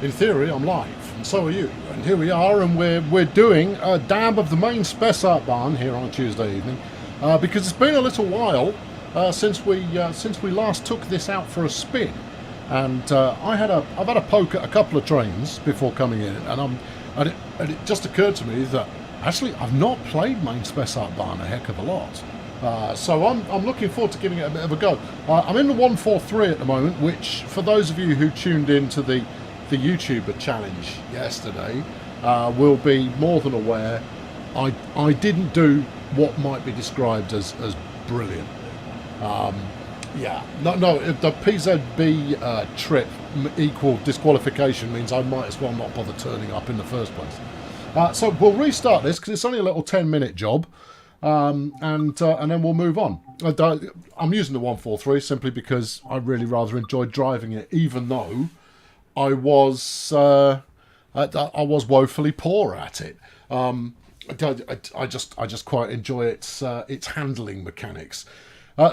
in theory, I'm live, and so are you. And here we are, and we're doing a dab of the Main-Spessart Bahn here on a Tuesday evening, because it's been a little while since we last took this out for a spin. And I've had a poke at a couple of trains before coming in, and it just occurred to me that actually I've not played Main-Spessart Bahn a heck of a lot. So I'm looking forward to giving it a bit of a go. I'm in the 143 at the moment, which for those of you who tuned in to the YouTuber challenge yesterday will be more than aware I didn't do what might be described as brilliant. Yeah, no, if the PZB trip equal disqualification means I might as well not bother turning up in the first place. So we'll restart this because it's only a little 10-minute job, and then we'll move on. I'm using the 143 simply because I really rather enjoyed driving it, even though I was woefully poor at it. I just quite enjoy its handling mechanics.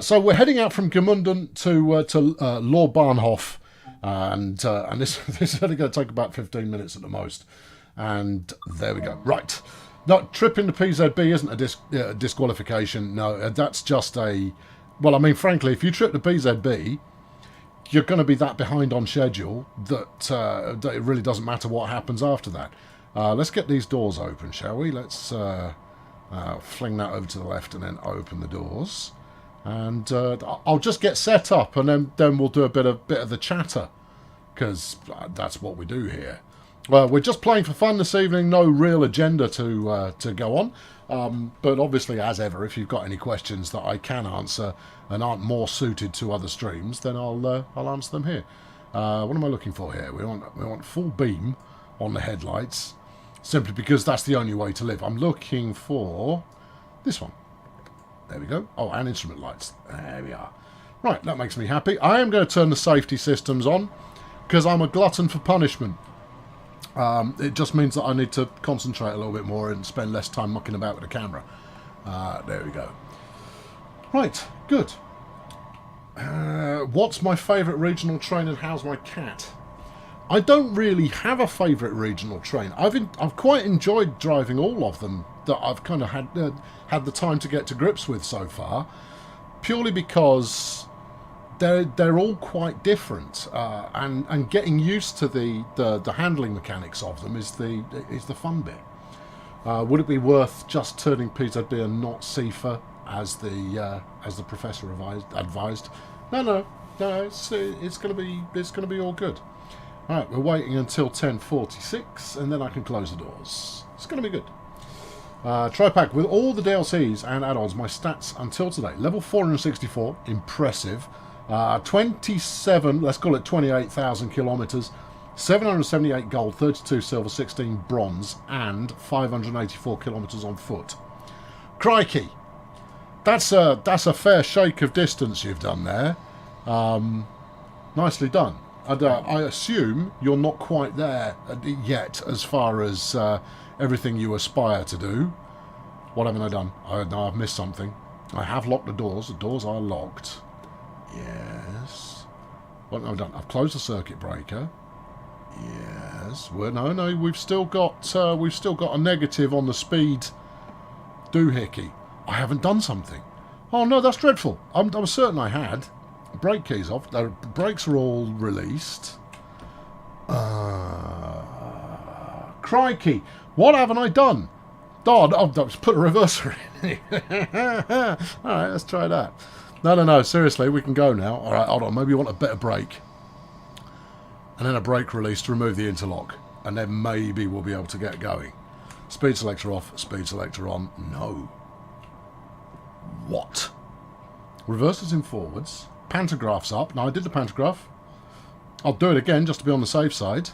So we're heading out from Gemünden to Bahnhof, and this is only going to take about 15 minutes at the most. And there we go. Right. No, tripping the PZB isn't a disqualification. No, that's just a... Well, I mean, frankly, if you trip the PZB, you're going to be that behind on schedule that it really doesn't matter what happens after that. Let's get these doors open, shall we? Let's fling that over to the left and then open the doors. And I'll just get set up, and then we'll do a bit of the chatter, because that's what we do here. Well, we're just playing for fun this evening. No real agenda to go on. But obviously, as ever, if you've got any questions that I can answer and aren't more suited to other streams, then I'll answer them here. What am I looking for here? We want full beam on the headlights, simply because that's the only way to live. I'm looking for this one. There we go. Oh, and instrument lights. There we are. Right, that makes me happy. I am going to turn the safety systems on because I'm a glutton for punishment. It just means that I need to concentrate a little bit more and spend less time mucking about with the camera. There we go. Right, good. What's my favourite regional train and how's my cat? I don't really have a favourite regional train. I've quite enjoyed driving all of them that I've kind of had the time to get to grips with so far, purely because they're all quite different, and getting used to the handling mechanics of them is the fun bit. Would it be worth just turning PZB and not CIFA as the professor advised? No. It's going to be all good. All right, we're waiting until 10:46, and then I can close the doors. It's going to be good. Tri-pack with all the DLCs and add-ons. My stats until today: level 464, impressive. 27, let's call it 28,000 kilometres, 778 gold, 32 silver, 16 bronze, and 584 kilometres on foot. Crikey, that's a fair shake of distance you've done there. Nicely done. I assume you're not quite there yet as far as everything you aspire to do. What haven't I done? I've missed something. I have locked the doors. The doors are locked. Yes. What have I done? I've closed the circuit breaker. Yes. Well, no. We've still got a negative on the speed doohickey. I haven't done something. Oh no, that's dreadful. I'm certain I had. Brake keys off. The brakes are all released. Crikey! What haven't I done? God, I've just put a reverser in. All right, let's try that. No. Seriously, we can go now. All right, hold on. Maybe you want a better brake, and then a brake release to remove the interlock, and then maybe we'll be able to get going. Speed selector off. Speed selector on. No. What? Reversers in forwards. Pantographs up. Now, I did the pantograph. I'll do it again just to be on the safe side.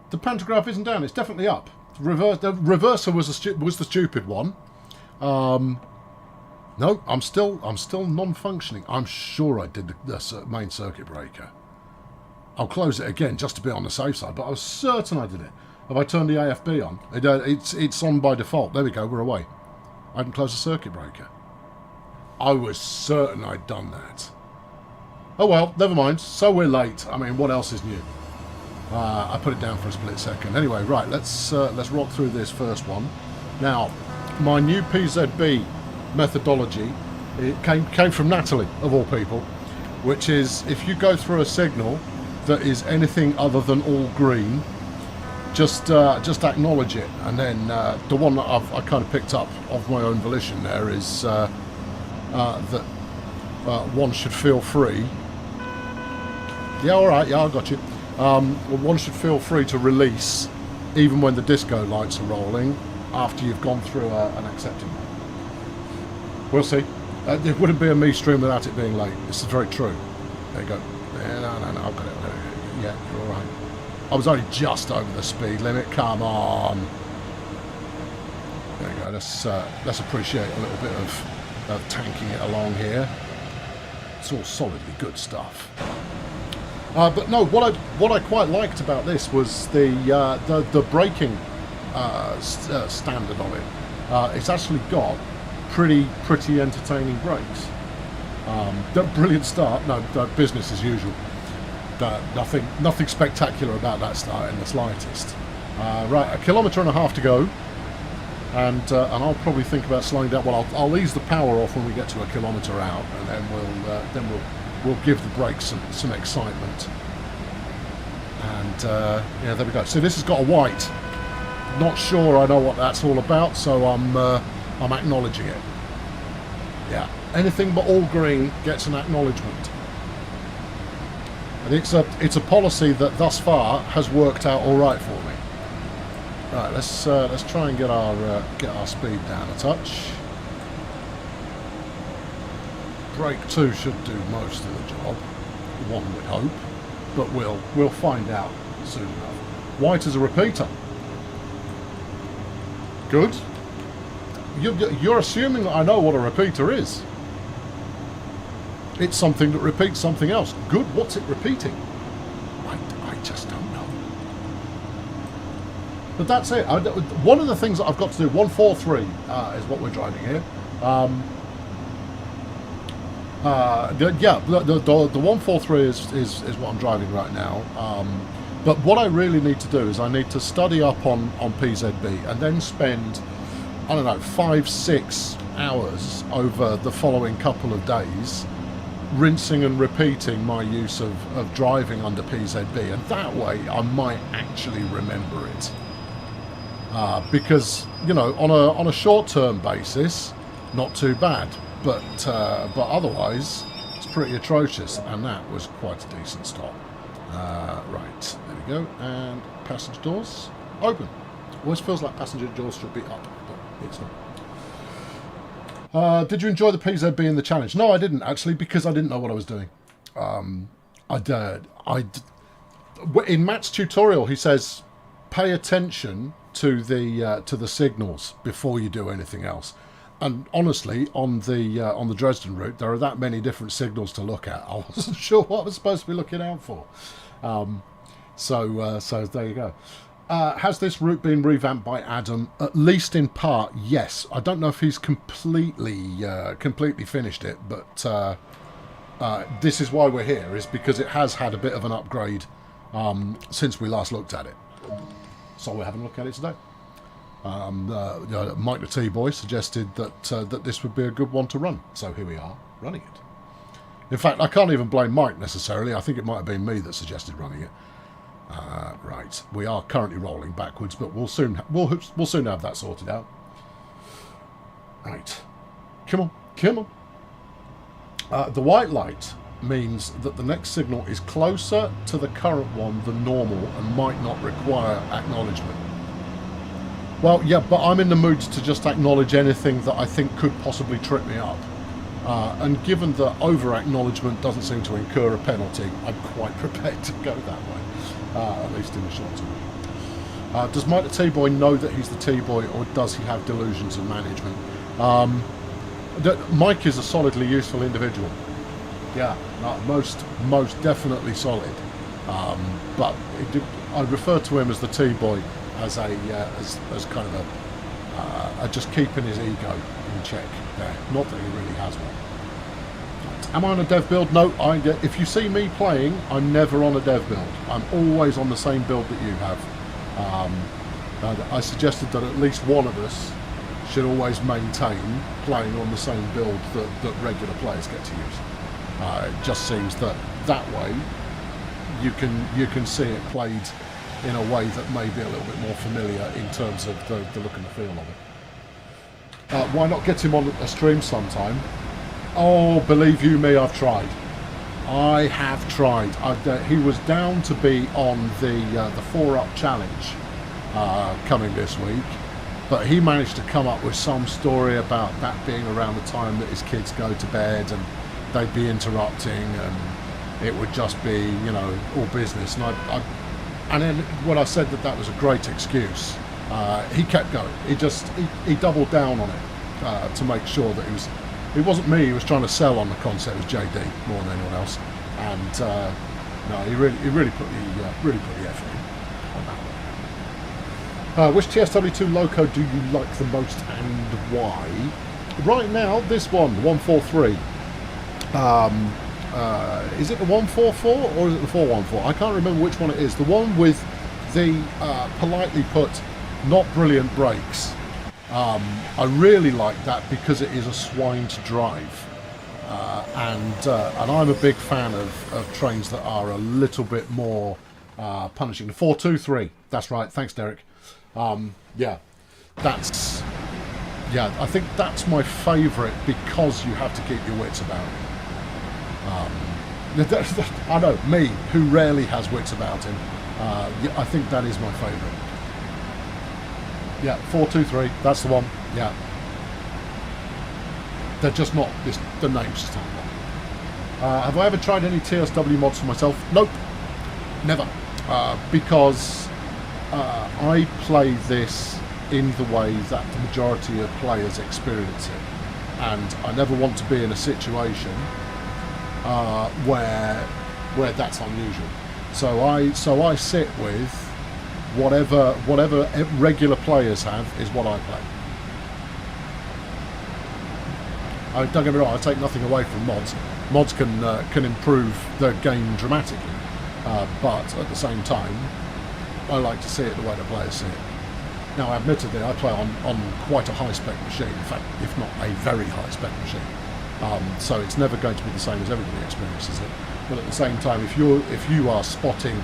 The pantograph isn't down. It's definitely up. The reverser was the stupid one. No, I'm still non-functioning. I'm sure I did the main circuit breaker. I'll close it again just to be on the safe side, but I was certain I did it. Have I turned the AFB on? It's on by default. There we go. We're away. I didn't close the circuit breaker. I was certain I'd done that. Oh well, never mind. So we're late. I mean, what else is new? I put it down for a split second. Anyway, right, let's rock through this first one. Now, my new PZB methodology, it came from Natalie, of all people, which is if you go through a signal that is anything other than all green, just acknowledge it. And then the one that I kind of picked up of my own volition there is that one should feel free. Yeah, all right, yeah, I got you. Well, one should feel free to release even when the disco lights are rolling after you've gone through an accepting one. We'll see. It wouldn't be a me stream without it being late. This is very true. There you go. Yeah, no, I've got it. Yeah, you're all right. I was only just over the speed limit. Come on. There you go. Let's appreciate a little bit of tanking it along here. It's all solidly good stuff. But no, what I quite liked about this was the braking standard on it. It's actually got pretty entertaining brakes. Brilliant start. No, business as usual. Nothing spectacular about that start in the slightest. Right, 1.5 kilometres to go, and I'll probably think about slowing down. Well, I'll ease the power off when we get to 1 kilometre out, and then we'll give the brakes some excitement. And yeah, there we go. So this has got a white. Not sure I know what that's all about, so I'm acknowledging it. Yeah, anything but all green gets an acknowledgement. And it's a policy that thus far has worked out all right for me. Right, let's try and get our speed down a touch. Brake 2 should do most of the job, one would hope, but we'll find out soon enough. White is a repeater. Good. You're assuming that I know what a repeater is. It's something that repeats something else. Good. What's it repeating? I just don't know. But that's it. One of the things that I've got to do, 143 is what we're driving here. The 143 is what I'm driving right now. But what I really need to do is I need to study up on PZB and then spend, I don't know, 5-6 hours over the following couple of days rinsing and repeating my use of driving under PZB, and that way I might actually remember it. Because, you know, on a short-term basis, not too bad. But otherwise, it's pretty atrocious, and that was quite a decent stop. Right, there we go, and passenger doors open. Always feels like passenger doors should be up, but it's not. Did you enjoy the PZB in the challenge? No, I didn't actually, because I didn't know what I was doing. In Matt's tutorial, he says, pay attention to the signals before you do anything else. And honestly, on the Dresden route, there are that many different signals to look at. I wasn't sure what I was supposed to be looking out for. So there you go. Has this route been revamped by Adam? At least in part, yes. I don't know if he's completely finished it, but this is why we're here, is because it has had a bit of an upgrade since we last looked at it. So we're having a look at it today. Mike the T-Boy suggested that this would be a good one to run, so here we are running it. In fact, I can't even blame Mike necessarily. I think it might have been me that suggested running it. Right, we are currently rolling backwards, but we'll soon have that sorted out. Right, come on. The white light means that the next signal is closer to the current one than normal and might not require acknowledgement. Well, yeah, but I'm in the mood to just acknowledge anything that I think could possibly trip me up. And given that over-acknowledgement doesn't seem to incur a penalty, I'm quite prepared to go that way, at least in the short term. Does Mike the T-Boy know that he's the T-Boy, or does he have delusions of management? Mike is a solidly useful individual. Yeah, most definitely solid. But I refer to him as the T-Boy as kind of a just keeping his ego in check there. Not that he really has one. Right. Am I on a dev build? No, if you see me playing, I'm never on a dev build. I'm always on the same build that you have. I suggested that at least one of us should always maintain playing on the same build that regular players get to use. It just seems that way you can see it played in a way that may be a little bit more familiar in terms of the look and the feel of it. Why not get him on a stream sometime? Oh, believe you me, I've tried. I have tried. He was down to be on the 4-Up challenge coming this week, but he managed to come up with some story about that being around the time that his kids go to bed and they'd be interrupting and it would just be, you know, all business. And then when I said that was a great excuse, he kept going. He doubled down on it to make sure that it wasn't me he was trying to sell on the concept. It was JD more than anyone else. And no, he really put the effort in on that one. Which TSW2 loco do you like the most and why? Right now, this one, the 143. Is it the 144 or is it the 414? I can't remember which one it is. The one with the politely put, not brilliant brakes. I really like that because it is a swine to drive, and I'm a big fan of trains that are a little bit more punishing. The 423. That's right. Thanks, Derek. Yeah, I think that's my favourite because you have to keep your wits about it. I know, me, who rarely has wits about him. Yeah, I think that is my favourite. Yeah, 423, that's the one. Yeah. They're just not, the name's just not one. Have I ever tried any TSW mods for myself? Nope. Never. Because I play this in the way that the majority of players experience it. And I never want to be in a situation where that's unusual. So I sit with whatever regular players have is what I play. Don't get me wrong, I take nothing away from mods. Mods can improve the game dramatically, but at the same time, I like to see it the way the players see it. Now, admittedly, I play on quite a high-spec machine. In fact, if not a very high-spec machine. So it's never going to be the same as everybody experiences it. But at the same time, if you are spotting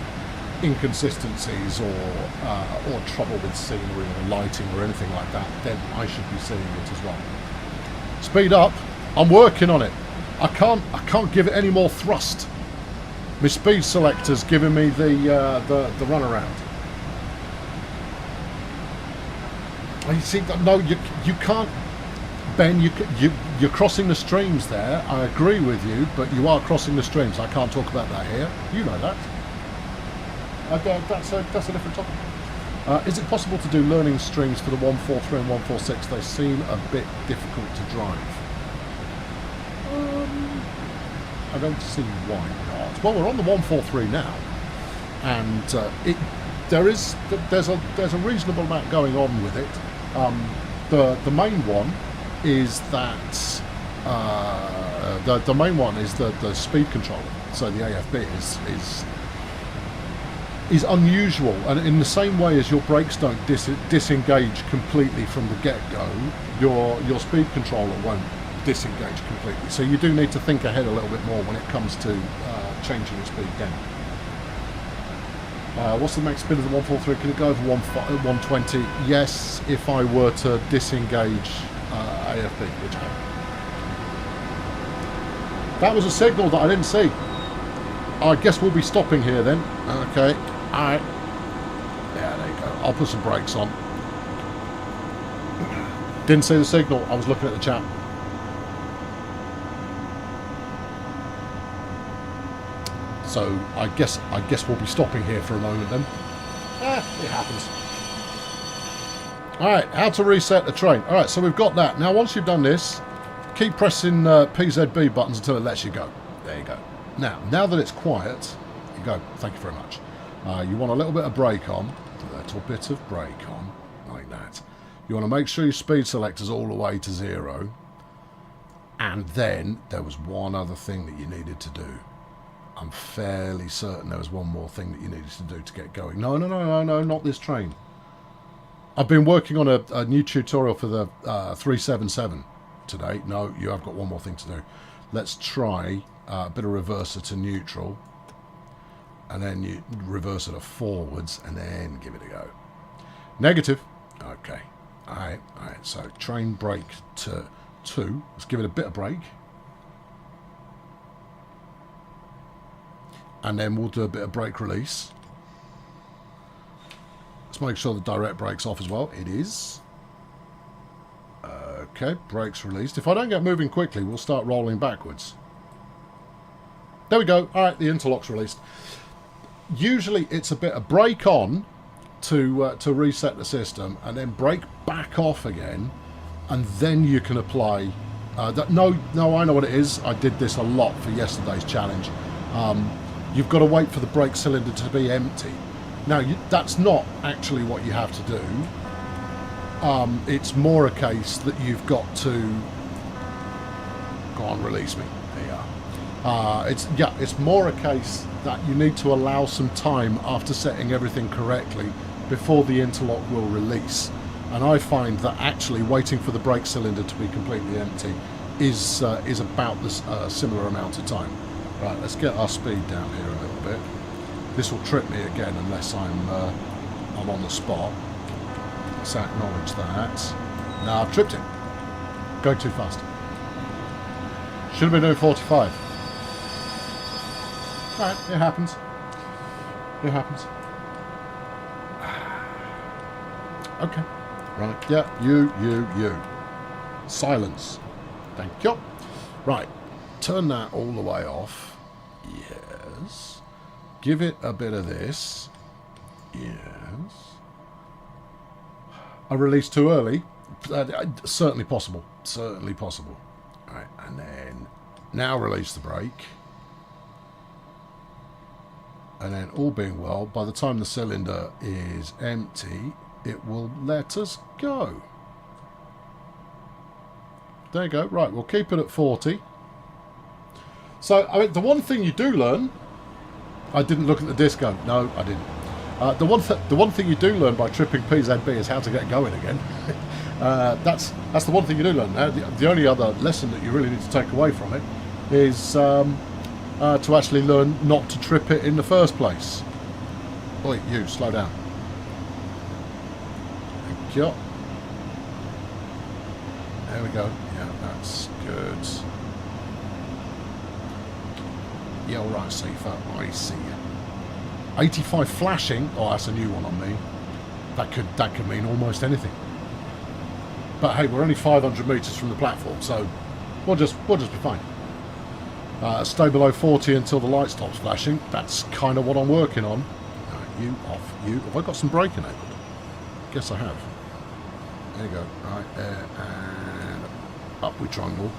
inconsistencies or trouble with scenery or lighting or anything like that, then I should be seeing it as well. Speed up. I'm working on it. I can't give it any more thrust. My speed selector's giving me the runaround. You see, no, you can't, Ben. You're crossing the streams there. I agree with you, but you are crossing the streams. I can't talk about that here. You know that. That's a different topic. Is it possible to do learning streams for the 143 and 146? They seem a bit difficult to drive. I don't see why not. Well, we're on the 143 now, and there's a reasonable amount going on with it. The main one is that the main one is the speed controller. So the AFB is unusual, and in the same way as your brakes don't disengage completely from the get-go, your speed controller won't disengage completely. So you do need to think ahead a little bit more when it comes to changing your speed down. What's the max speed of the 143? Can it go over 120? Yes, if I were to disengage AFB, which I haven't. That was a signal that I didn't see. I guess we'll be stopping here then. Okay. Alright. Yeah, there you go. I'll put some brakes on. Didn't see the signal. I was looking at the chat. So I guess we'll be stopping here for a moment then. It happens. Alright, how to reset the train. Alright, so we've got that. Now once you've done this, keep pressing PZB buttons until it lets you go. There you go. Now that it's quiet, you go. Thank you very much. You want a little bit of brake on. A little bit of brake on. Like that. You want to make sure your speed selector's all the way to 0. And then there was one other thing that you needed to do. I'm fairly certain there was one more thing that you needed to do to get going. No, not this train. I've been working on a new tutorial for the 377 today. No, you have got one more thing to do. Let's try a bit of reverser to neutral. And then you reverse it to forwards and then give it a go. Negative. Okay. Alright. So train brake to 2. Let's give it a bit of brake. And then we'll do a bit of brake release. Let's make sure the direct brake's off as well. It is. Okay, brakes released. If I don't get moving quickly, we'll start rolling backwards. There we go. Alright, the interlock's released. Usually it's a bit of brake on to reset the system, and then brake back off again, and then you can apply no, I know what it is. I did this a lot for yesterday's challenge. You've got to wait for the brake cylinder to be empty. Now that's not actually what you have to do. It's more a case that you've got to go on, release me. There you are. It's more a case that you need to allow some time after setting everything correctly before the interlock will release. And I find that actually waiting for the brake cylinder to be completely empty is about this similar amount of time. Right, let's get our speed down here a little bit. This will trip me again unless I'm on the spot. Let's acknowledge that. Now I've tripped it. Going too fast. Should have been doing 45. Alright, it happens. It happens. Okay. Right. Yeah, you. Silence. Thank you. Right. Turn that all the way off. Yes. Give it a bit of this. Yes. I released too early. Certainly possible. Certainly possible. Right, and then now release the brake. And then all being well, by the time the cylinder is empty, it will let us go. There you go. Right, we'll keep it at 40. So, I mean, the one thing you do learn... I didn't look at the disco. No, I didn't. The one thing you do learn by tripping PZB is how to get going again. That's the one thing you do learn. Now, the only other lesson that you really need to take away from it is to actually learn not to trip it in the first place. Oi, you, slow down. Thank you. There we go. Yeah, that's good. Yeah, all right, Safer. I see you. 85 flashing. Oh, that's a new one on me. That could mean almost anything. But hey, we're only 500 metres from the platform, so we'll just be fine. Stay below 40 until the light stops flashing. That's kind of what I'm working on. You off. You. Have I got some brake enabled? Guess I have. There you go. Right there, and up we trundle.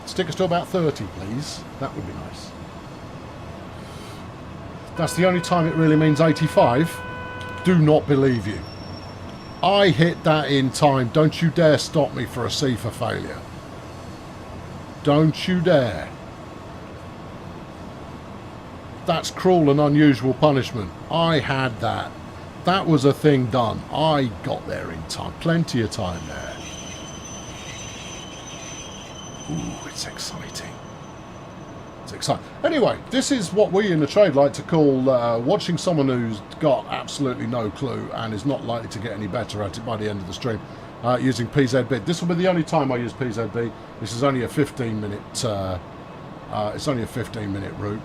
Stick us to about 30, please. That would be nice. That's the only time it really means 85. Do not believe you. I hit that in time. Don't you dare stop me for a C for failure. Don't you dare. That's cruel and unusual punishment. I had that. That was a thing done. I got there in time. Plenty of time there. Ooh, it's exciting. It's exciting. Anyway, this is what we in the trade like to call watching someone who's got absolutely no clue and is not likely to get any better at it by the end of the stream using PZB. This will be the only time I use PZB. This is only a 15-minute. It's only a 15-minute route,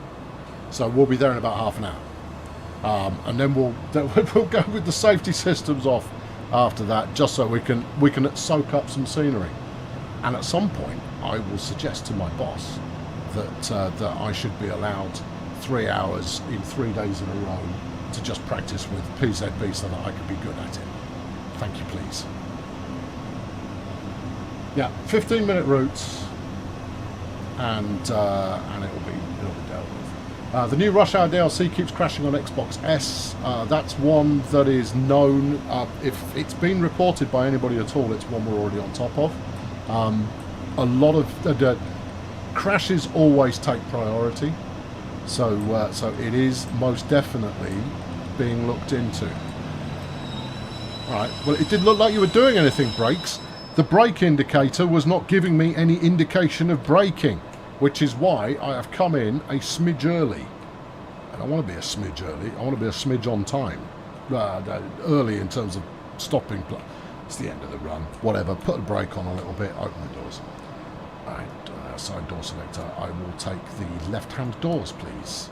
so we'll be there in about half an hour, and then we'll go with the safety systems off after that, just so we can soak up some scenery. And at some point, I will suggest to my boss that I should be allowed 3 hours in 3 days in a row to just practice with PZB so that I can be good at it. Thank you, please. Yeah, 15-minute routes, and it'll be dealt with. The new Rush Hour DLC keeps crashing on Xbox S. That's one that is known. If it's been reported by anybody at all, it's one we're already on top of. lot of crashes always take priority, so it is most definitely being looked into. Alright, well, it didn't look like you were doing anything, brakes. The brake indicator was not giving me any indication of braking, which is why I have come in a smidge early. And I want to be a smidge early. I want to be a smidge on time. Early in terms of stopping. It's the end of the run. Whatever. Put the brake on a little bit. Open the doors. Alright, side door selector. I will take the left-hand doors, please.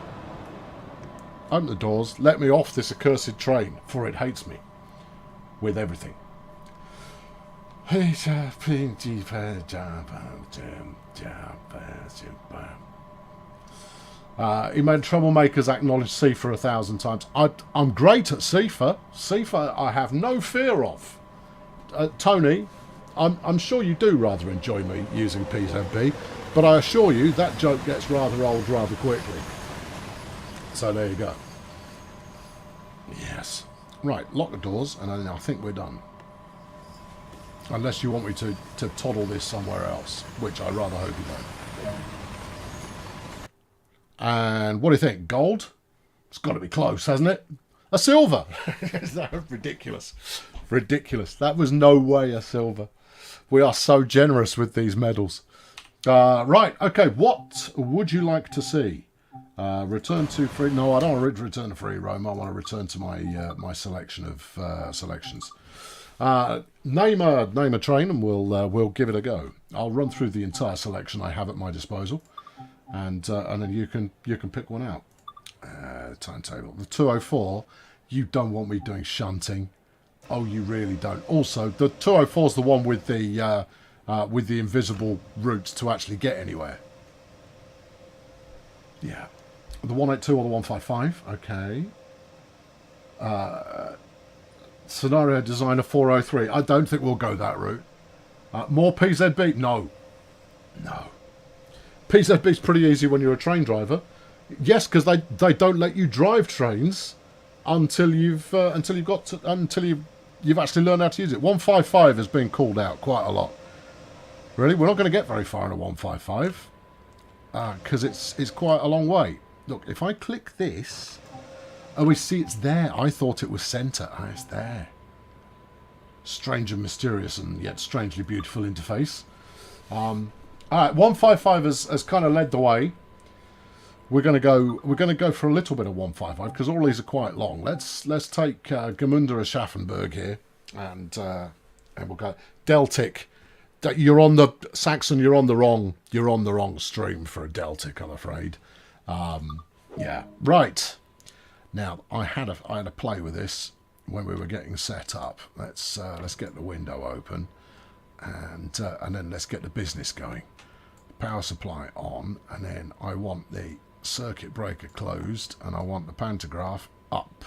Open the doors. Let me off this accursed train, for it hates me. With everything. He made troublemakers acknowledge CIFA 1,000 times. I'm great at CIFA. CIFA I have no fear of. Tony, I'm sure you do rather enjoy me using PZB, but I assure you that joke gets rather old rather quickly. So there you go. Yes. Right, lock the doors, and then I think we're done. Unless you want me to toddle this somewhere else, which I rather hope you don't. And what do you think? Gold? It's got to be close, hasn't it? A silver! Ridiculous. Ridiculous. That was no way a silver. We are so generous with these medals. Right, okay, what would you like to see? Return to free... No, I don't want to return to free roam. I want to return to my my selection of selections. Name a train and we'll give it a go. I'll run through the entire selection I have at my disposal, and then you can pick one out. Timetable. The 204. You don't want me doing shunting. Oh, you really don't. Also, the 204 is the one with the invisible routes to actually get anywhere. Yeah. The 182 or the 155. Okay. Scenario designer 403. I don't think we'll go that route. More PZB? No. No. PZB's pretty easy when you're a train driver. Yes, because they don't let you drive trains until you've actually learned how to use it. 155 has been called out quite a lot. Really, we're not going to get very far in a 155 because it's quite a long way. Look, if I click this, oh, we see it's there. I thought it was centre. Ah, it's there. Strange and mysterious, and yet strangely beautiful interface. All right, 155 has kind of led the way. We're going to go for a little bit of 155 because all these are quite long. Let's take Gemünder Aschaffenburg here, and we'll go Deltic. You're on the Saxon. You're on the wrong stream for a Deltic, I'm afraid. Yeah, right. Now I had a play with this when we were getting set up. Let's get the window open, and then let's get the business going. Power supply on, and then I want the circuit breaker closed, and I want the pantograph up,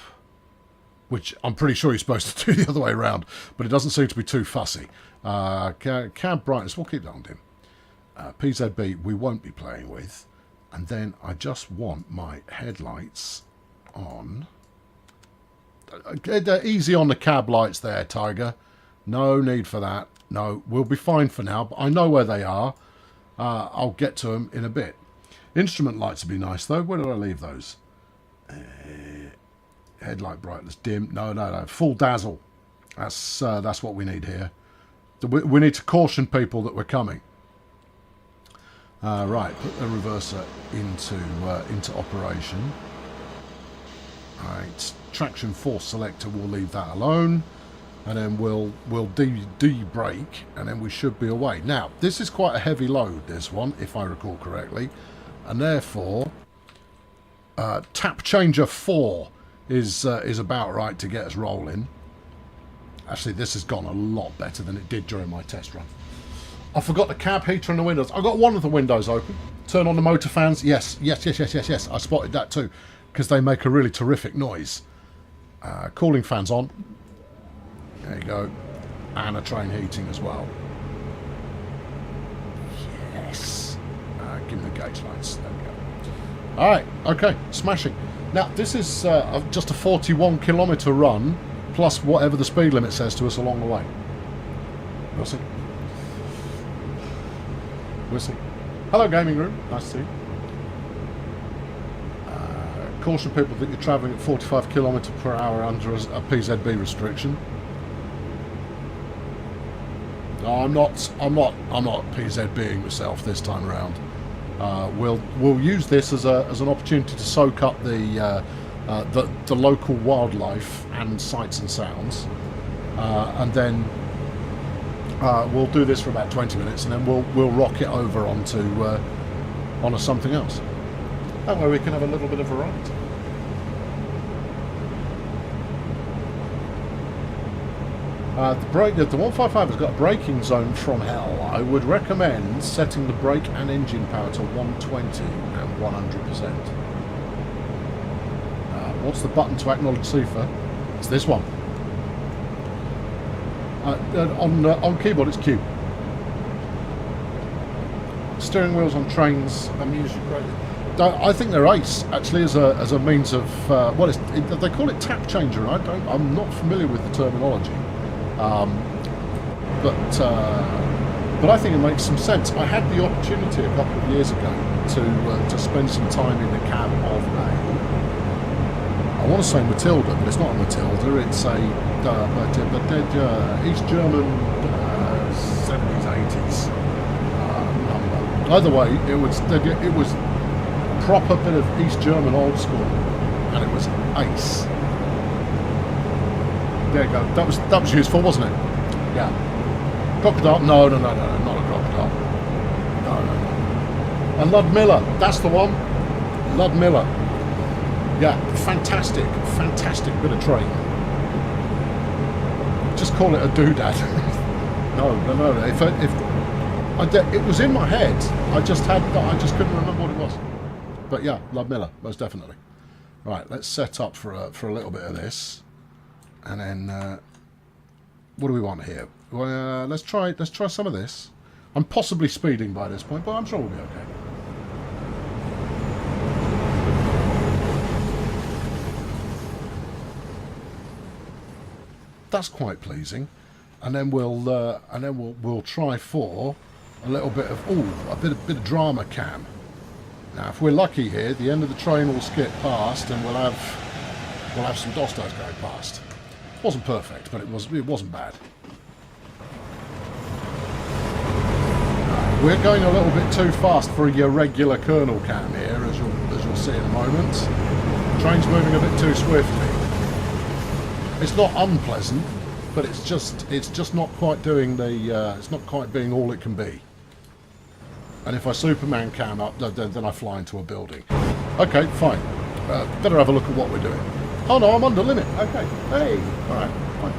which I'm pretty sure you're supposed to do the other way around, but it doesn't seem to be too fussy. Cab brightness, we'll keep that on dim. PZB we won't be playing with, and then I just want my headlights on. Easy on the cab lights there, Tiger. No need for that. No, we'll be fine for now, but I know where they are. I'll get to them in a bit. Instrument lights would be nice though. Where did I leave those? Headlight brightness dim. No. Full dazzle. That's what we need here. We need to caution people that we're coming. Right, put the reverser into operation. Right, traction force selector. We'll leave that alone, and then we'll de-brake, and then we should be away. Now, this is quite a heavy load, this one, if I recall correctly, and therefore tap changer 4 is about right to get us rolling. Actually, this has gone a lot better than it did during my test run. I forgot the cab heater and the windows. I got one of the windows open. Turn on the motor fans. Yes. I spotted that too, because they make a really terrific noise. Cooling fans on. There you go. And a train heating as well. Yes. Give me the gauge lights. There we go. All right. Okay. Smashing. Now, this is just a 41-kilometre run, plus whatever the speed limit says to us along the way. We'll see. We'll see. Hello, gaming room. Nice to see you. Caution people that you're travelling at 45 km per hour under a PZB restriction. No, I'm not PZBing myself this time around. We'll use this as an opportunity to soak up the local wildlife and sights and sounds, and then we'll do this for about 20 minutes, and then we'll rock it over onto something else. That way we can have a little bit of variety. The 155 has got a braking zone from hell. I would recommend setting the brake and engine power to 120 and 100%. What's the button to acknowledge CIFA? It's this one. On keyboard it's Q. Steering wheels on trains amuse you greatly. I think they're ace, actually, as a means of they call it tap changer. I'm not familiar with the terminology, but I think it makes some sense. I had the opportunity a couple of years ago to spend some time in the cab of I want to say Matilda, but it's not a Matilda. It's a East German 70s, 80s number. Either way, it was proper bit of East German old school, and it was ace. There you go. That was useful, wasn't it? Yeah. Crocodile? No, not a crocodile. No. And Ludmilla, that's the one. Ludmilla. Yeah, fantastic bit of train. Just call it a doodad. No. If it was in my head, I just couldn't remember what it was. But yeah, Ludmilla, most definitely. Right, let's set up for a little bit of this, and then what do we want here? Well, let's try some of this. I'm possibly speeding by this point, but I'm sure we'll be okay. That's quite pleasing, and then we'll try for a little bit of a bit of drama cam. Now, if we're lucky here, the end of the train will skip past, and we'll have some Dostos going past. It wasn't perfect, but it wasn't bad. We're going a little bit too fast for your regular kernel cam here, as you'll see in a moment. The train's moving a bit too swiftly. It's not unpleasant, but it's just not quite doing it's not quite being all it can be. And if I Superman cam up, then I fly into a building. Okay, fine. Better have a look at what we're doing. Oh no, I'm under limit. Okay. Hey. All right. Fine.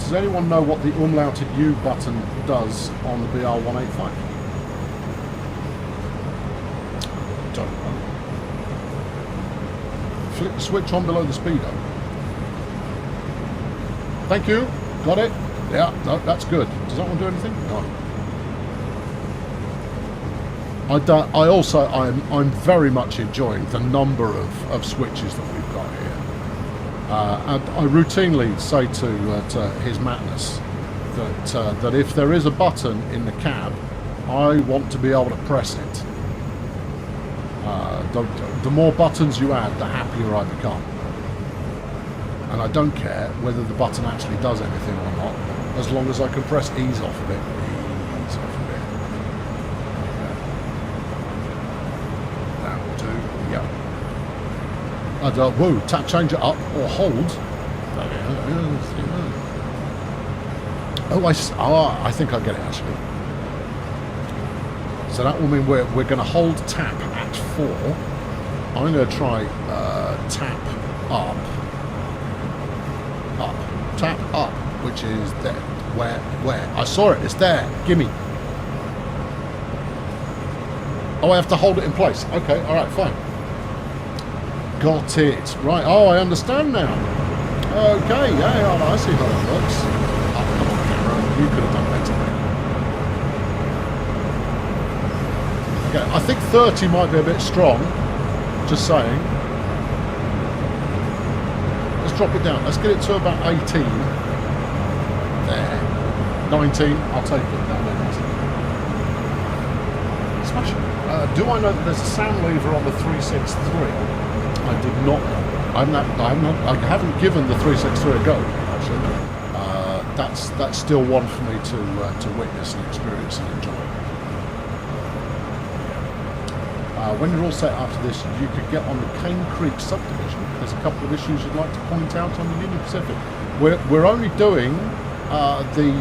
Does anyone know what the umlauted U button does on the BR185? Don't know. Flip the switch on below the speedo. Thank you. Got it. Yeah, no, that's good. Does that one do anything? No. I'm very much enjoying the number of switches that we've got here. And I routinely say to His Madness that if there is a button in the cab, I want to be able to press it. The more buttons you add, the happier I become. And I don't care whether the button actually does anything or not, as long as I can press ease off of it. Ease off of it. That will do. Yeah. And whoa, tap changer up or hold. Oh, I think I get it actually. So that will mean we're going to hold tap at 4. I'm going to try tap up. Tap up, which is there. Where? I saw it. It's there. Gimme. Oh, I have to hold it in place. Okay. All right. Fine. Got it. Right. Oh, I understand now. Okay. Yeah. I see how that works. Oh, come on, camera. You could have done better. Okay. I think 30 might be a bit strong. Just saying. Let's drop it down. Let's get it to about 18. There. 19, I'll take it. That'll be nice. Smashing. Do I know that there's a sound lever on the 363? I did not know. I haven't given the 363 a go, actually. That's still one for me to witness and experience and enjoy. When you're all set after this, you could get on the Cane Creek subdivision. There's a couple of issues you'd like to point out on the Union Pacific. We're only doing the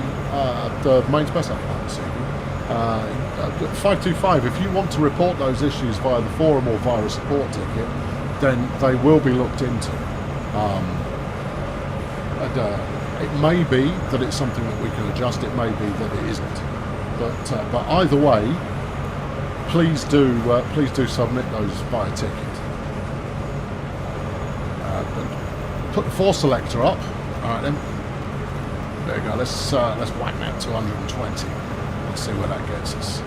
Main-Spessart Bahn this evening. 525. If you want to report those issues via the forum or via a support ticket, then they will be looked into. It may be that it's something that we can adjust. It may be that it isn't. But either way, please do submit those via ticket. Put the 4 selector up. All right then. There you go. Let's whack that 220. Let's see where that gets us.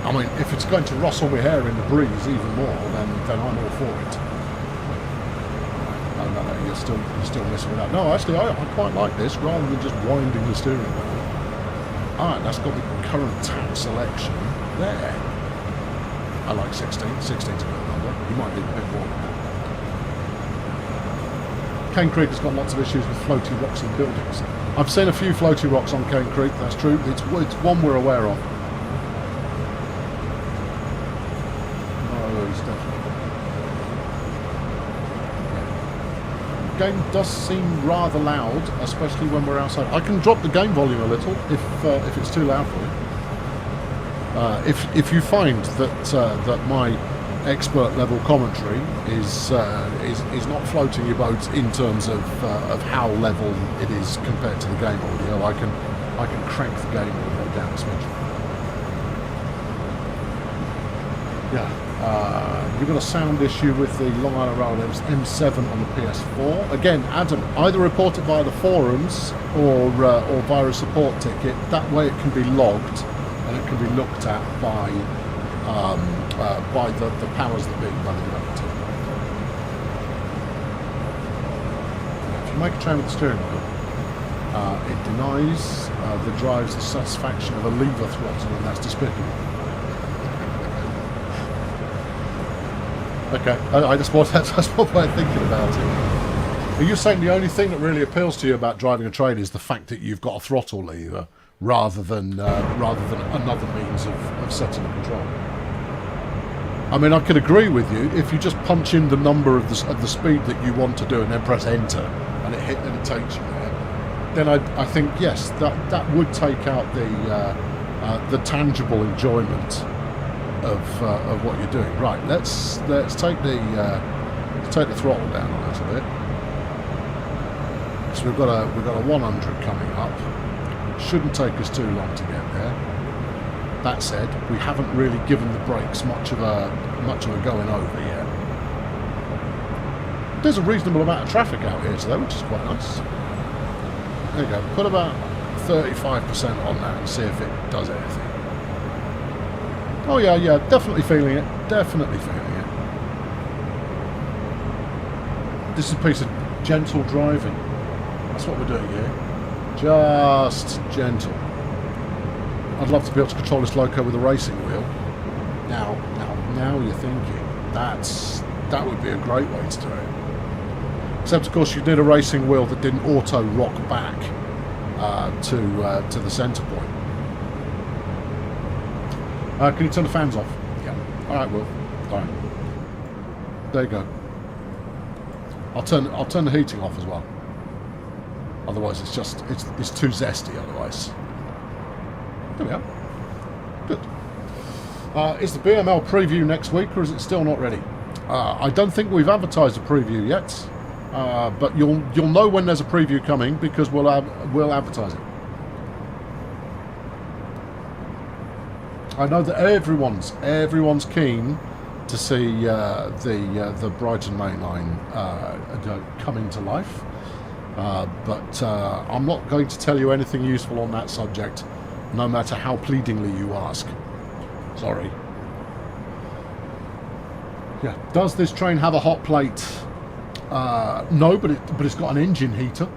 I mean, if it's going to rustle my hair in the breeze even more, then I'm all for it. No, you're still messing with that. No, actually, I quite like this rather than just winding the steering wheel. Alright, that's got the current tap selection there. I like 16. 16's a good number. You might need a bit more than that. Cane Creek has got lots of issues with floaty rocks and buildings. I've seen a few floaty rocks on Cane Creek, that's true. It's one we're aware of. Game does seem rather loud, especially when we're outside. I can drop the game volume a little if it's too loud for you. If you find that my expert level commentary is not floating your boat in terms of how level it is compared to the game audio, I can crank the game audio down a smidge. Yeah. You've got a sound issue with the Long Island Railroad M7 on the PS4. Again, Adam, either report it via the forums or via a support ticket. That way it can be logged and it can be looked at by the powers that be, by the developer. If you make a train with the steering wheel, it denies the drives the satisfaction of a lever throttle, and that's despicable. Okay, that's one way of thinking about it. Are you saying the only thing that really appeals to you about driving a train is the fact that you've got a throttle lever rather than another means of setting the control? I mean, I could agree with you if you just punch in the number of the speed that you want to do and then press enter and it takes you there. Then I think yes, that would take out the tangible enjoyment of what you're doing. Right, let's take the throttle down a little bit. So we've got a 100 coming up. Shouldn't take us too long to get there. That said, we haven't really given the brakes much of a going over yet. There's a reasonable amount of traffic out here today, which is quite nice. There you go. Put about 35% on that and see if it does anything. Oh yeah, definitely feeling it. Definitely feeling it. This is a piece of gentle driving. That's what we're doing here. Just gentle. I'd love to be able to control this loco with a racing wheel. Now you're thinking. That would be a great way to do it. Except of course you need a racing wheel that didn't auto rock back to the centre point. Can you turn the fans off? Yeah. Alright, Will. Alright. There you go. I'll turn the heating off as well. Otherwise it's too zesty otherwise. There we are. Good. Is the BML preview next week or is it still not ready? I don't think we've advertised a preview yet. But you'll know when there's a preview coming because we'll advertise it. I know that everyone's keen to see the Brighton Main Line coming to life, but I'm not going to tell you anything useful on that subject, no matter how pleadingly you ask. Sorry. Yeah. Does this train have a hot plate? No, but it's got an engine heater.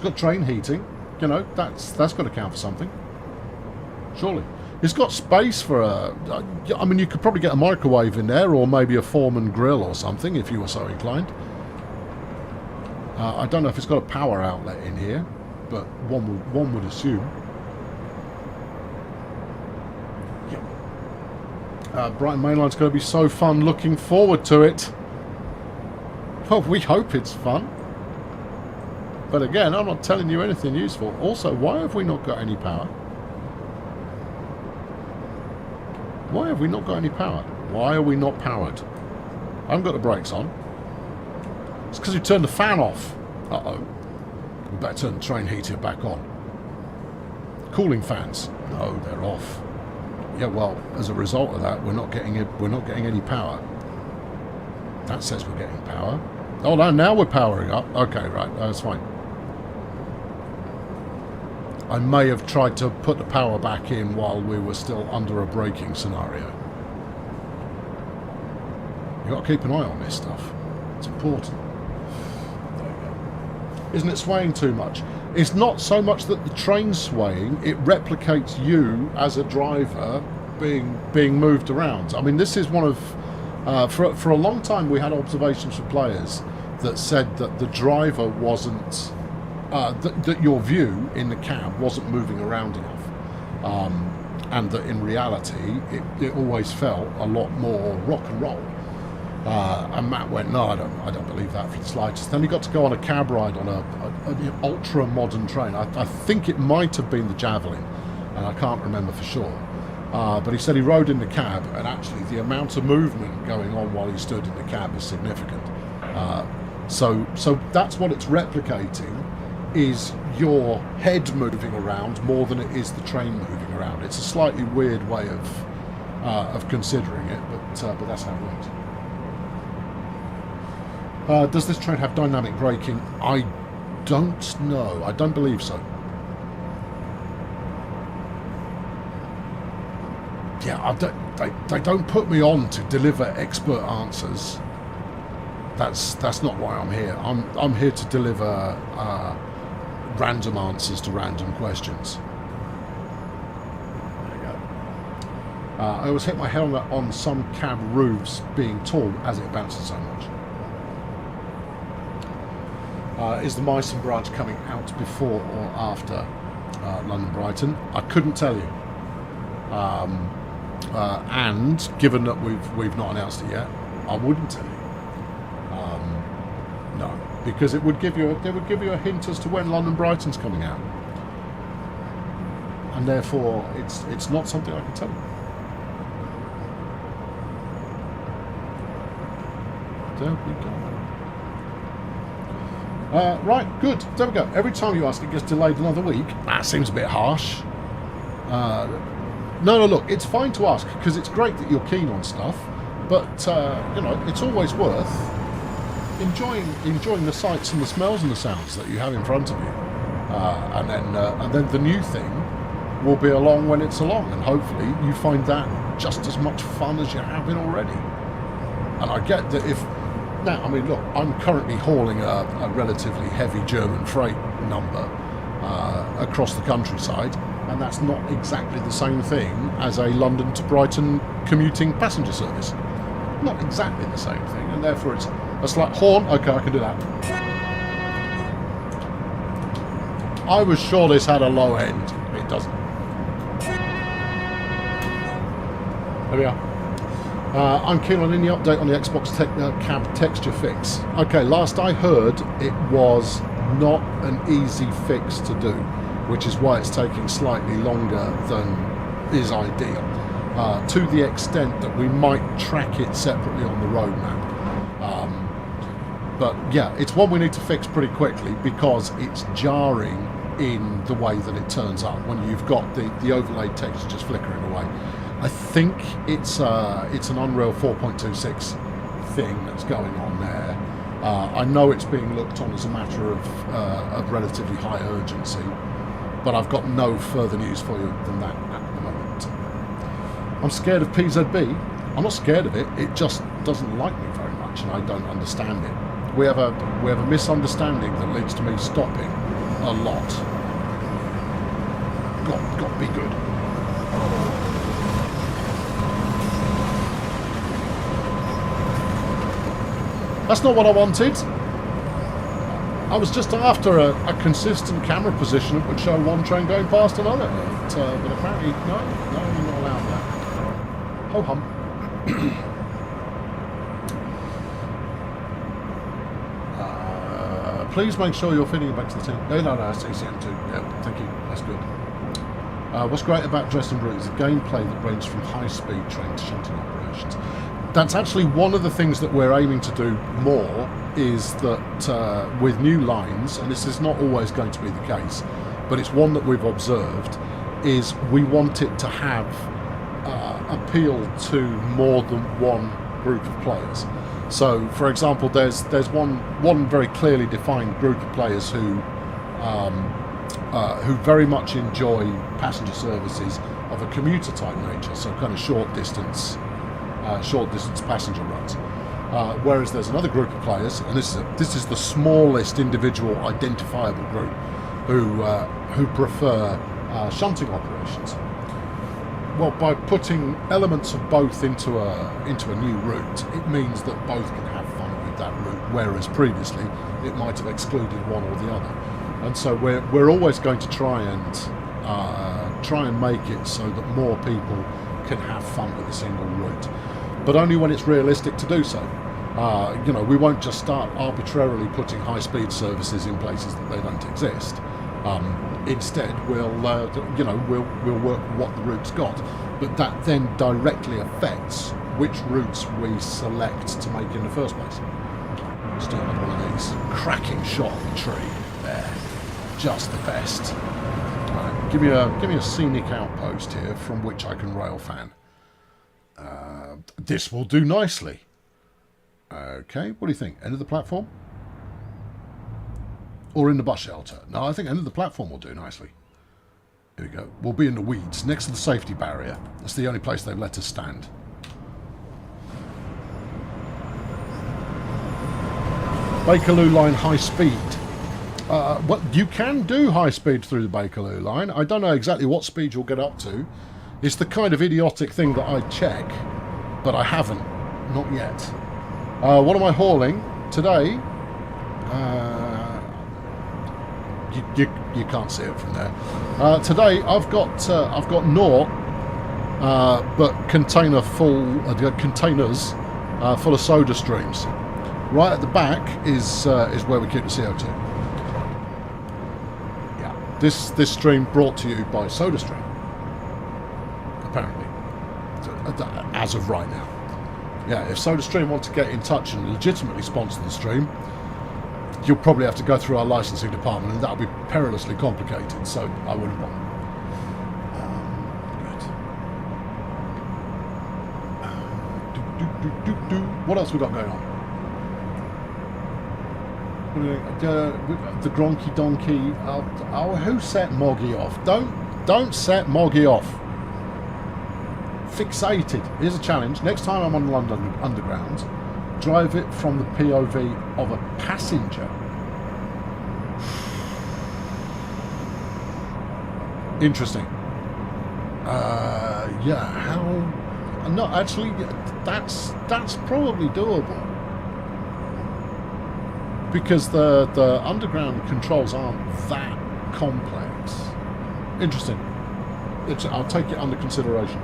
It's got train heating. You know, that's got to count for something. Surely. It's got space for a... I mean, you could probably get a microwave in there, or maybe a Foreman grill or something, if you were so inclined. I don't know if it's got a power outlet in here, but one would assume. Brighton Main Line's going to be so fun. Looking forward to it. Well, we hope it's fun. But again, I'm not telling you anything useful. Also, why have we not got any power? Why have we not got any power? Why are we not powered? I haven't got the brakes on. It's because we turned the fan off. Uh-oh. We better turn the train heater back on. Cooling fans. No, they're off. Yeah, well, as a result of that, we're not getting any power. That says we're getting power. Oh no, now we're powering up. Okay, right, that's fine. I may have tried to put the power back in while we were still under a braking scenario. You've got to keep an eye on this stuff. It's important. There you go. Isn't it swaying too much? It's not so much that the train's swaying, it replicates you as a driver being moved around. I mean, this is one of... for a long time we had observations from players that said that the driver wasn't... that your view in the cab wasn't moving around enough. And that in reality it always felt a lot more rock and roll. And Matt went, no, I don't believe that for the slightest. Then he got to go on a cab ride on an ultra modern train. I think it might have been the Javelin, and I can't remember for sure. But he said he rode in the cab, and actually the amount of movement going on while he stood in the cab is significant. So that's what it's replicating, is your head moving around more than it is the train moving around. It's a slightly weird way of considering it, but that's how it works. Does this train have dynamic braking? I don't know. I don't believe so. Yeah, they don't put me on to deliver expert answers. That's not why I'm here. I'm here to deliver random answers to random questions. There you go. I always hit my helmet on some cab roofs being tall as it bounces so much. Is the Meissen branch coming out before or after London Brighton? I couldn't tell you. And given that we've not announced it yet, I wouldn't tell you. No, because it would give you a hint as to when London Brighton's coming out, and therefore it's not something I can tell you. There we go. Right, good. There we go. Every time you ask, it gets delayed another week. That seems a bit harsh. No, look, it's fine to ask because it's great that you're keen on stuff, but you know, it's always worth enjoying the sights and the smells and the sounds that you have in front of you, and then the new thing will be along when it's along, and hopefully you find that just as much fun as you're having already. And I get that if. Now, I mean, look, I'm currently hauling a relatively heavy German freight number across the countryside, and that's not exactly the same thing as a London to Brighton commuting passenger service. Not exactly the same thing, and therefore it's a slight horn. Okay, I can do that. I was sure this had a low end. It doesn't. There we are. I'm keen on any update on the Xbox cab texture fix. Okay, last I heard, it was not an easy fix to do, which is why it's taking slightly longer than is ideal, to the extent that we might track it separately on the roadmap. But yeah, it's one we need to fix pretty quickly because it's jarring in the way that it turns up when you've got the overlaid texture just flickering away. I think it's an Unreal 4.26 thing that's going on there. I know it's being looked on as a matter of relatively high urgency, but I've got no further news for you than that at the moment. I'm scared of PZB. I'm not scared of it. It just doesn't like me very much, and I don't understand it. We have a misunderstanding that leads to me stopping a lot. Got to be good. That's not what I wanted. I was just after a consistent camera position that would show one train going past another. But apparently, no, you're not allowed that. Ho hum. Please make sure you're feeding it back to the team. No, that's ECM2. Yeah, thank you. That's good. What's great about Dresden Route is the gameplay that ranges from high-speed train to shunting operations. That's actually one of the things that we're aiming to do more, is that with new lines, and this is not always going to be the case, but it's one that we've observed, is we want it to have appeal to more than one group of players. So, for example, there's one very clearly defined group of players who very much enjoy passenger services of a commuter type nature, so kind of short distance passenger runs. Whereas there's another group of players, and this is the smallest individual identifiable group, who prefer shunting operations. Well, by putting elements of both into a new route, it means that both can have fun with that route, whereas previously it might have excluded one or the other. And so we're always going to try and make it so that more people can have fun with a single route, but only when it's realistic to do so. We won't just start arbitrarily putting high-speed services in places that they don't exist. Instead, we'll work what the route's got, but that then directly affects which routes we select to make in the first place. Still another one of these. Cracking shot on the tree. There, just the best. Right, give me a scenic outpost here from which I can rail fan. This will do nicely. Okay, what do you think? End of the platform? Or in the bus shelter? No, I think end of the platform will do nicely. Here we go. We'll be in the weeds, next to the safety barrier. That's the only place they've let us stand. Bakerloo line high speed. Well, you can do high speed through the Bakerloo line. I don't know exactly what speed you'll get up to. It's the kind of idiotic thing that I check, but I haven't. Not yet. What am I hauling today? You can't see it from there. Today I've got naught, but containers full of soda streams. Right at the back is where we keep the CO2. Yeah, this stream brought to you by SodaStream, apparently, as of right now. Yeah, if SodaStream want to get in touch and legitimately sponsor the stream, you'll probably have to go through our licensing department, and that'll be perilously complicated, so I wouldn't want. Good. What else we got going on? The Gronky Donkey. Oh, who set Moggy off? Don't set Moggy off. Fixated. Here's a challenge. Next time I'm on London Underground, drive it from the POV of a passenger. Interesting. Yeah, how... No, actually, that's probably doable. Because the underground controls aren't that complex. Interesting. I'll take it under consideration.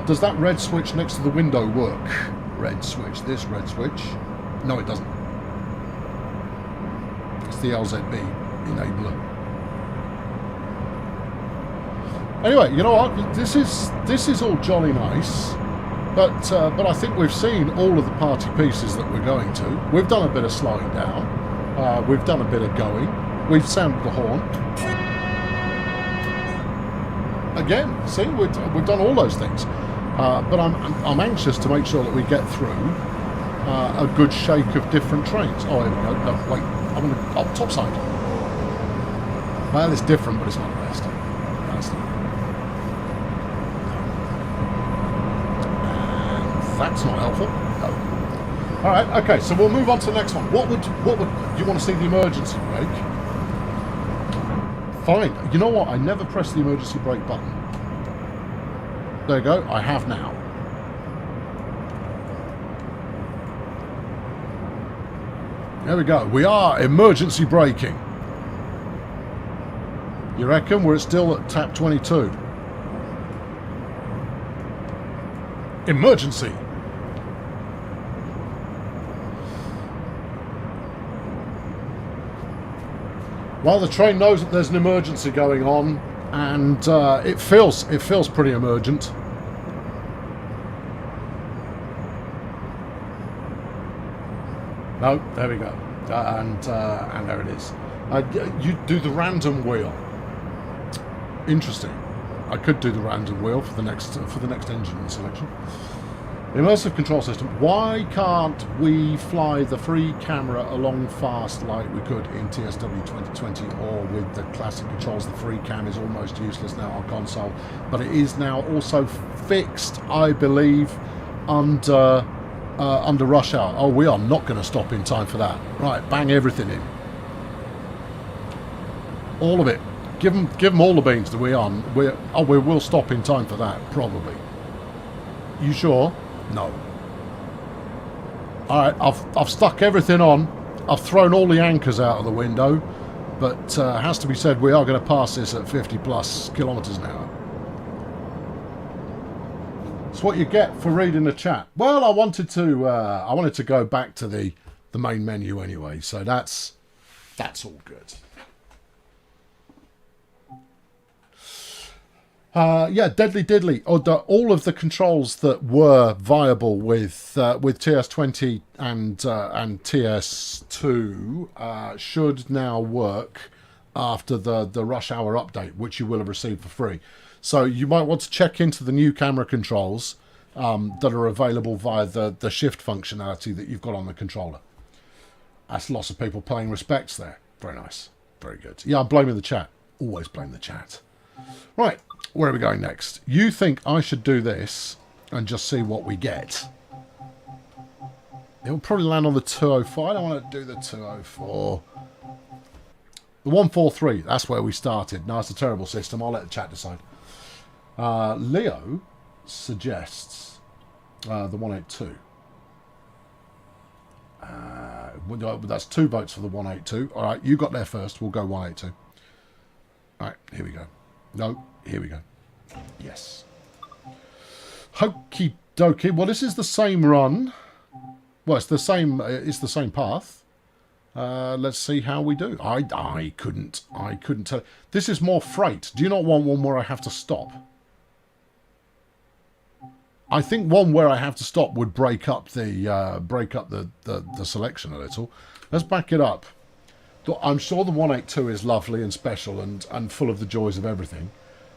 Does that red switch next to the window work? Red switch. This red switch? No, it doesn't. It's the LZB enabler. Anyway, you know what? This is all jolly nice, but I think we've seen all of the party pieces that we're going to. We've done a bit of slowing down. We've done a bit of going. We've sounded the horn. Again, see, we've done all those things, but I'm anxious to make sure that we get through a good shake of different trains. Oh, here we go. No, wait, I'm on the top side. Well, it's different, but it's not the best. That's not helpful. No. All right, okay, so we'll move on to the next one. What would you want to see the emergency brake? Fine. You know what? I never pressed the emergency brake button. There you go. I have now. There we go. We are emergency braking. You reckon we're still at tap 22? Emergency. Well, the train knows that there's an emergency going on, and it feels pretty emergent. No, there we go, and there it is. You do the random wheel. Interesting. I could do the random wheel for the next engine selection. Immersive control system. Why can't we fly the free camera along fast like we could in TSW 2020 or with the classic controls? The free cam is almost useless now on console, but it is now also fixed, I believe, under rush hour. Oh, we are not going to stop in time for that. Right, bang everything in. All of it. Give them all the beans that we on. We will stop in time for that, probably. You sure? No. Alright, I've stuck everything on. I've thrown all the anchors out of the window. But has to be said, we are going to pass this at 50 plus kilometres an hour. It's what you get for reading the chat. Well, I wanted to go back to the main menu anyway, so that's all good. Yeah, Deadly Diddly. All of the controls that were viable with TS20 and TS2 should now work after the rush hour update, which you will have received for free. So you might want to check into the new camera controls that are available via the shift functionality that you've got on the controller. That's lots of people paying respects there. Very nice. Very good. Yeah, I'm blaming the chat. Always blame the chat. Right. Where are we going next? You think I should do this and just see what we get? It will probably land on the 205. I don't want to do the 204. The 143, that's where we started. No, it's a terrible system. I'll let the chat decide. Leo suggests the 182. That's 2 votes for the 182. All right, you got there first. We'll go 182. All right, here we go. No, here we go. Yes. Hokey dokey. Well, this is the same run. Well, it's the same. It's the same path. Let's see how we do. I couldn't tell. This is more freight. Do you not want one where I have to stop? I think one where I have to stop would break up the selection a little. Let's back it up. I'm sure the 182 is lovely and special and full of the joys of everything.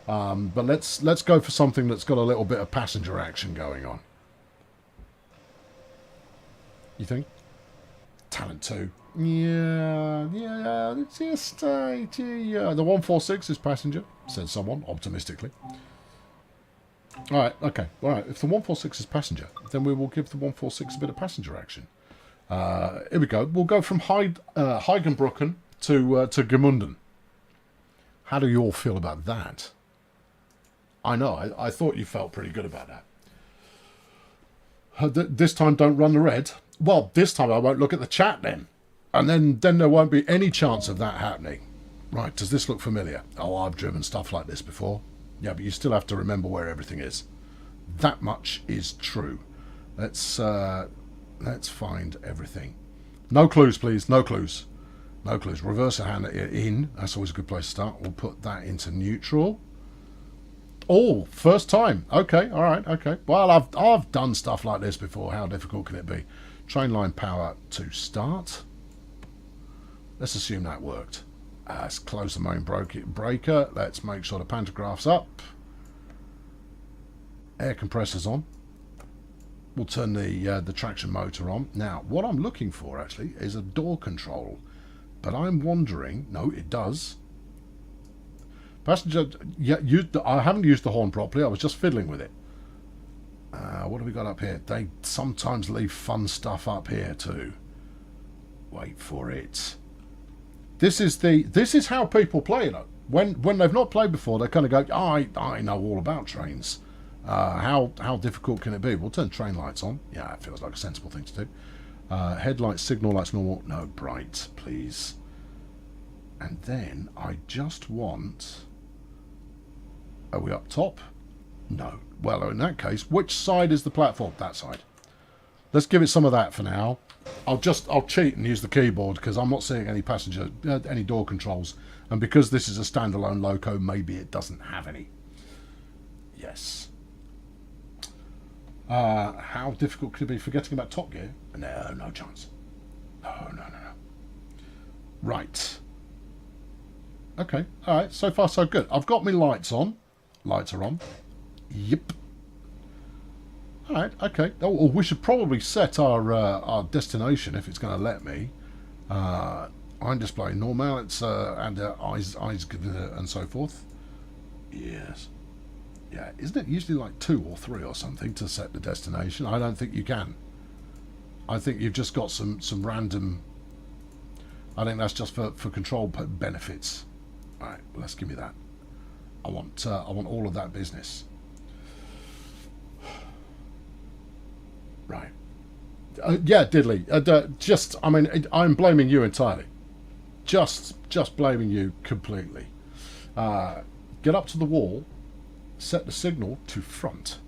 But let's go for something that's got a little bit of passenger action going on. You think? Talent 2. Yeah. It's just yeah. The 146 is passenger, said someone optimistically. All right, okay. All right. If the 146 is passenger, then we will give the 146 a bit of passenger action. Here we go. We'll go from Heigenbrücken to Gmunden. How do you all feel about that? I know. I thought you felt pretty good about that. This time, don't run the red. Well, this time I won't look at the chat then. And then there won't be any chance of that happening. Right, does this look familiar? Oh, I've driven stuff like this before. Yeah, but you still have to remember where everything is. That much is true. Let's find everything. No clues, please. No clues. No clues. Reverse a hand in. That's always a good place to start. We'll put that into neutral. Oh, first time. Okay, all right, okay. Well, I've done stuff like this before. How difficult can it be? Train line power to start. Let's assume that worked. Let's close the main breaker. Let's make sure the pantograph's up. Air compressor's on. We'll turn the traction motor on. Now, what I'm looking for, actually, is a door control. But I'm wondering... No, it does. Passenger... Yeah, I haven't used the horn properly. I was just fiddling with it. what do we got up here? They sometimes leave fun stuff up here too. Wait for it. This is how people play, you know. When they've not played before, they kind of go, oh, I know all about trains. How difficult can it be? We'll turn train lights on. Yeah, it feels like a sensible thing to do. Headlights, signal lights, normal. No, bright, please. And then I just want... Are we up top? No. Well, in that case, which side is the platform? That side. Let's give it some of that for now. I'll cheat and use the keyboard because I'm not seeing any any door controls. And because this is a standalone loco, maybe it doesn't have any. Yes. How difficult could it be forgetting about Top Gear? No, no chance. No. Right. Okay. All right. So far, so good. I've got my lights on. Lights are on. Yep. All right. Okay. Oh, we should probably set our destination if it's going to let me. I'm displaying normal. It's and eyes and so forth. Yes. Yeah. Isn't it usually like 2 or 3 or something to set the destination? I don't think you can. I think you've just got some random. I think that's just for control benefits. All right. Let's give me that. I want all of that business. Right. Yeah, Diddley. I mean, I'm blaming you entirely. Just blaming you completely. Get up to the wall. Set the signal to front.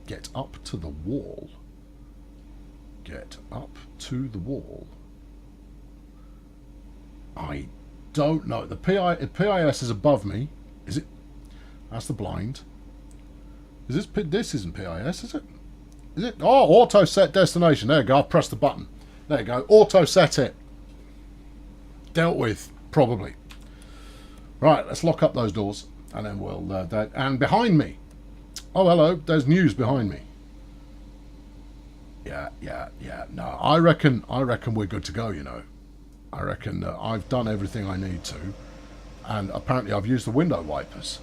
Get up to the wall. Get up to the wall. I don't know. The PIS is above me. Is it? That's the blind. Is this? This isn't PIS, is it? Is it? Oh, auto set destination. There you go. I've pressed the button. There you go. Auto set it. Dealt with, probably. Right, let's lock up those doors. And then we'll... and behind me. Oh, hello. There's news behind me. Yeah. No, I reckon we're good to go, you know. I reckon I've done everything I need to. And apparently I've used the window wipers.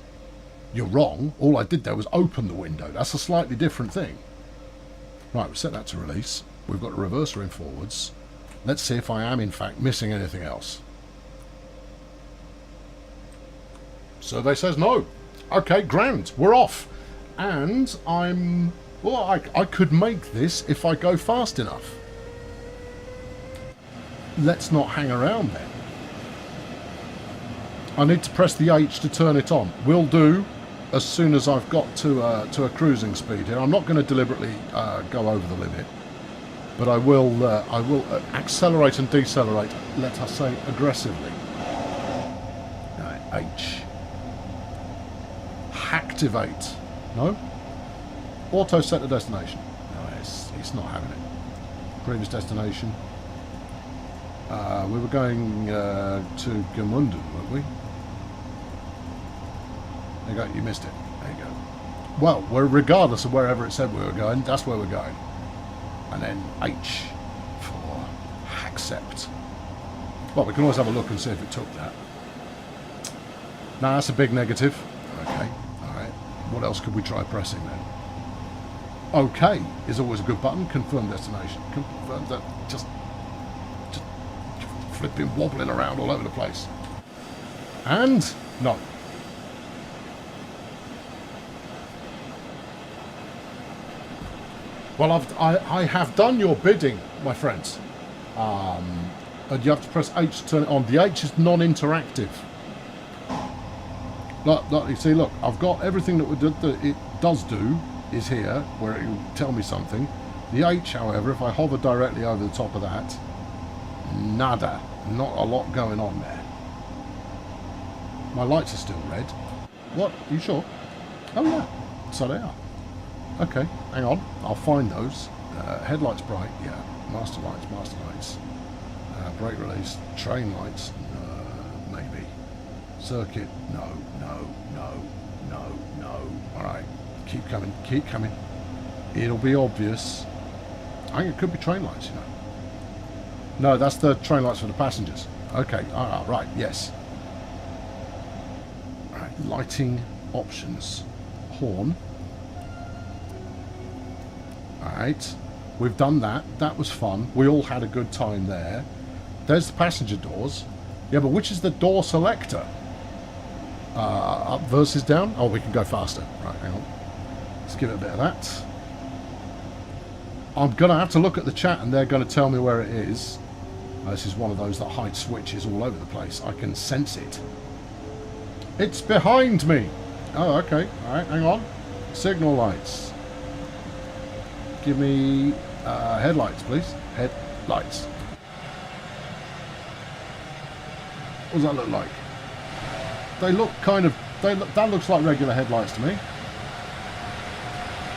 You're wrong. All I did there was open the window. That's a slightly different thing. Right, we've set that to release. We've got a reverser in forwards. Let's see if I am, in fact, missing anything else. Survey says no. Okay, grand. We're off. And I'm... Well, I could make this if I go fast enough. Let's not hang around then. I need to press the H to turn it on. Will do as soon as I've got to a cruising speed here. I'm not going to deliberately go over the limit, but I will accelerate and decelerate, let us say, aggressively. H. Hacktivate. No? Auto set the destination. No, it's not having it. Previous destination. We were going to Gmunden, weren't we? There you go, you missed it. There you go. Well, regardless of wherever it said we were going, that's where we're going. And then H for accept. Well, we can always have a look and see if it took that. No, that's a big negative. Okay, alright. What else could we try pressing then? OK is always a good button. Confirm destination. Confirm that. Just flipping, wobbling around all over the place. And no. Well, I have done your bidding, my friends. And you have to press H to turn it on. The H is non-interactive. Look, you see, look, I've got everything that it does do is here, where it will tell me something. The H, however, if I hover directly over the top of that, nada. Not a lot going on there. My lights are still red. What? Are you sure? Oh, yeah. So they are. Okay, hang on. I'll find those. Headlights bright, yeah. Master lights. Brake release. Train lights, maybe. Circuit, no. Alright, keep coming. It'll be obvious. I think it could be train lights, you know. No, that's the train lights for the passengers. Okay, right, yes. Alright, lighting options. Horn. Alright. We've done that. That was fun. We all had a good time there. There's the passenger doors. Yeah, but which is the door selector? Up versus down? Oh, we can go faster. Right, hang on. Let's give it a bit of that. I'm going to have to look at the chat and they're going to tell me where it is. This is one of those that hide switches all over the place. I can sense it. It's behind me. Oh, okay. Alright, hang on. Signal lights. Give me headlights, please. Headlights. What does that look like? They look kind of... that looks like regular headlights to me.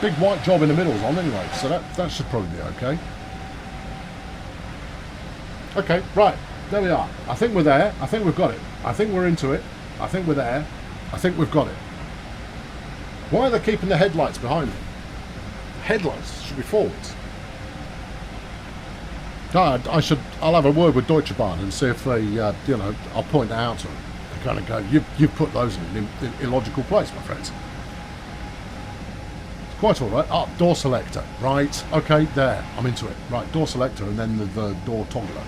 Big white job in the middle's on anyway, so that should probably be okay. Okay, right. There we are. I think we're there. I think we've got it. I think we're into it. I think we're there. I think we've got it. Why are they keeping the headlights behind them? Headlights should be forwards. I'll have a word with Deutsche Bahn and see if they, I'll point that out to them. They kind of go, you've put those in an illogical place, my friends. It's quite all right. Oh, door selector. Right. Okay, there. I'm into it. Right, door selector and then the door toggler.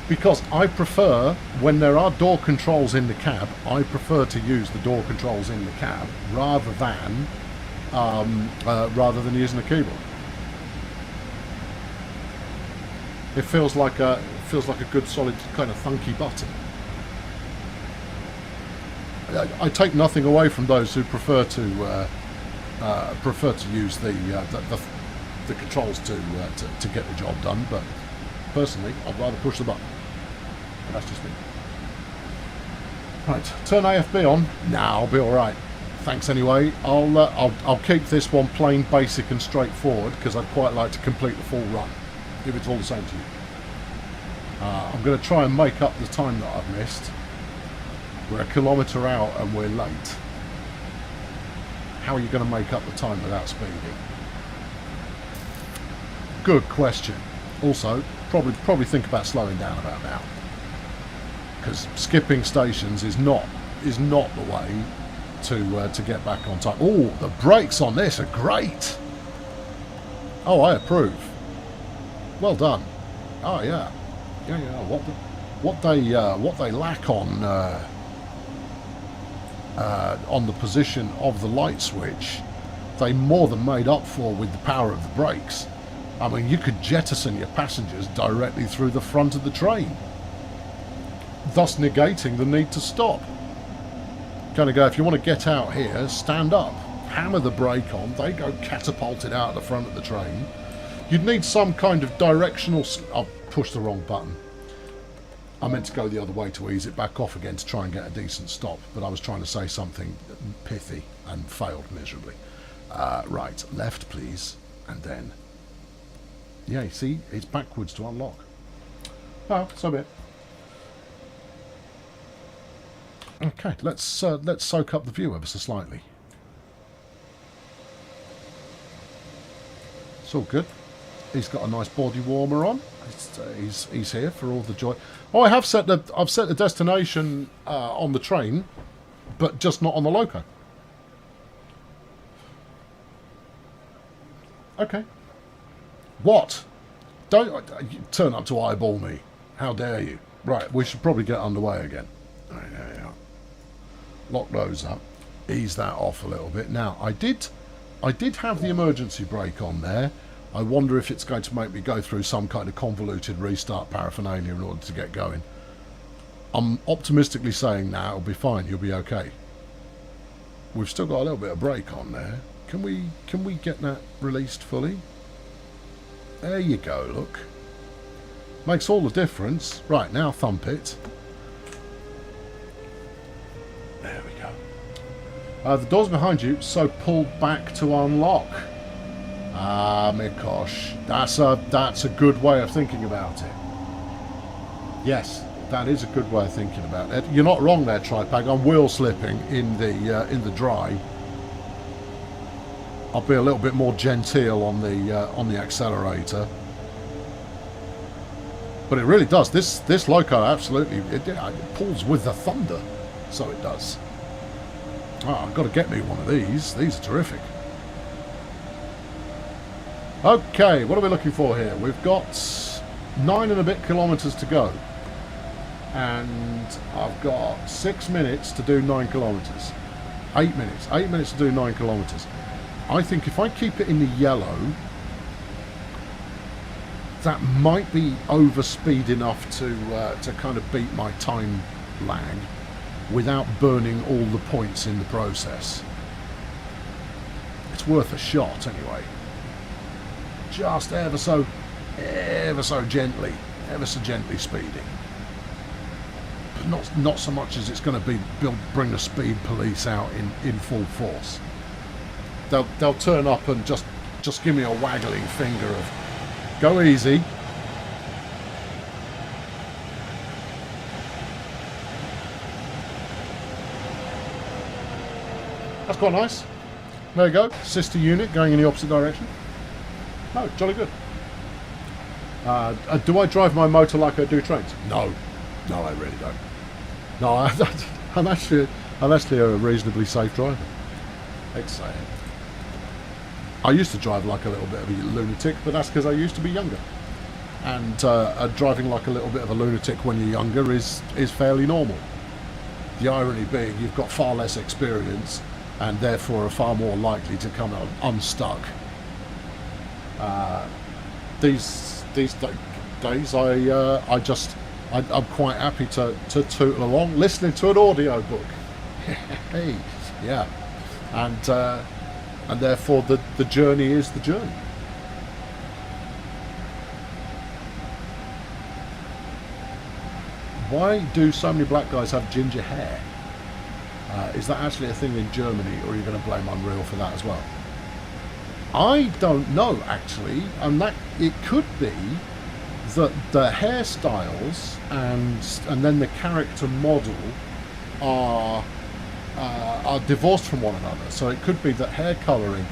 Because I prefer, when there are door controls in the cab, I prefer to use the door controls in the cab rather than using the keyboard. It feels like a good solid kind of thunky button. I take nothing away from those who prefer to use the controls to get the job done, but personally, I'd rather push the button. But that's just me. Right, turn AFB on. Nah, I'll be all right. Thanks anyway. I'll keep this one plain, basic, and straightforward because I'd quite like to complete the full run. If it's all the same to you. I'm going to try and make up the time that I've missed. We're a kilometre out and we're late. How are you going to make up the time without speeding? Good question. Also, probably think about slowing down about now. Because skipping stations is not the way to get back on time. Oh, the brakes on this are great. Oh, I approve. Well done. Oh yeah. What they lack on the position of the light switch, they more than made up for with the power of the brakes. I mean, you could jettison your passengers directly through the front of the train, thus negating the need to stop. Kind of go, if you want to get out here, stand up, hammer the brake on, they go catapulted out the front of the train. You'd need some kind of directional... I'll push the wrong button. I meant to go the other way to ease it back off again to try and get a decent stop, but I was trying to say something pithy and failed miserably. Right, left please, and then... Yeah, you see, it's backwards to unlock. Oh, so be it. Okay, let's soak up the view ever so slightly. It's all good. He's got a nice body warmer on. He's here for all the joy. Oh, I've set the destination on the train, but just not on the loco. Okay. What? Don't turn up to eyeball me. How dare you? Right, we should probably get underway again. Right, there we are. Lock those up. Ease that off a little bit. Now, I did have the emergency brake on there. I wonder if it's going to make me go through some kind of convoluted restart paraphernalia in order to get going. I'm optimistically saying now it'll be fine. You'll be okay. We've still got a little bit of brake on there. Can we get that released fully? There you go, look. Makes all the difference. Right, now thump it. There we go. The door's behind you, so pull back to unlock. Ah, Mikosh. That's a good way of thinking about it. Yes, that is a good way of thinking about it. You're not wrong there, Tripag. I'm wheel slipping in the dry. I'll be a little bit more genteel on the accelerator. But it really does. This loco absolutely it pulls with the thunder, so it does. Oh, I've got to get me one of these. These are terrific. Okay, what are we looking for here? We've got 9 and a bit kilometres to go. And I've got 6 minutes to do 9 kilometres. 8 minutes. 8 minutes to do 9 kilometres. I think if I keep it in the yellow, that might be over speed enough to kind of beat my time lag without burning all the points in the process. It's worth a shot anyway. Just ever so gently speeding. But not so much as it's going to bring the speed police out in full force. They'll turn up and just give me a waggling finger of go easy. That's quite nice. There you go. Sister unit going in the opposite direction. Oh, jolly good. Do I drive my motor like I do trains? No, I really don't. No, I'm actually a reasonably safe driver. Exciting. I used to drive like a little bit of a lunatic, but that's because I used to be younger. And driving like a little bit of a lunatic when you're younger is fairly normal. The irony being you've got far less experience and therefore are far more likely to come unstuck. These days I'm quite happy to tootle along listening to an audio book. Hey, yeah. And therefore the journey is the journey. Why do so many black guys have ginger hair? Is that actually a thing in Germany, or are you going to blame Unreal for that as well? I don't know, actually, and that it could be that the hairstyles and then the character model are divorced from one another. So it could be that hair colouring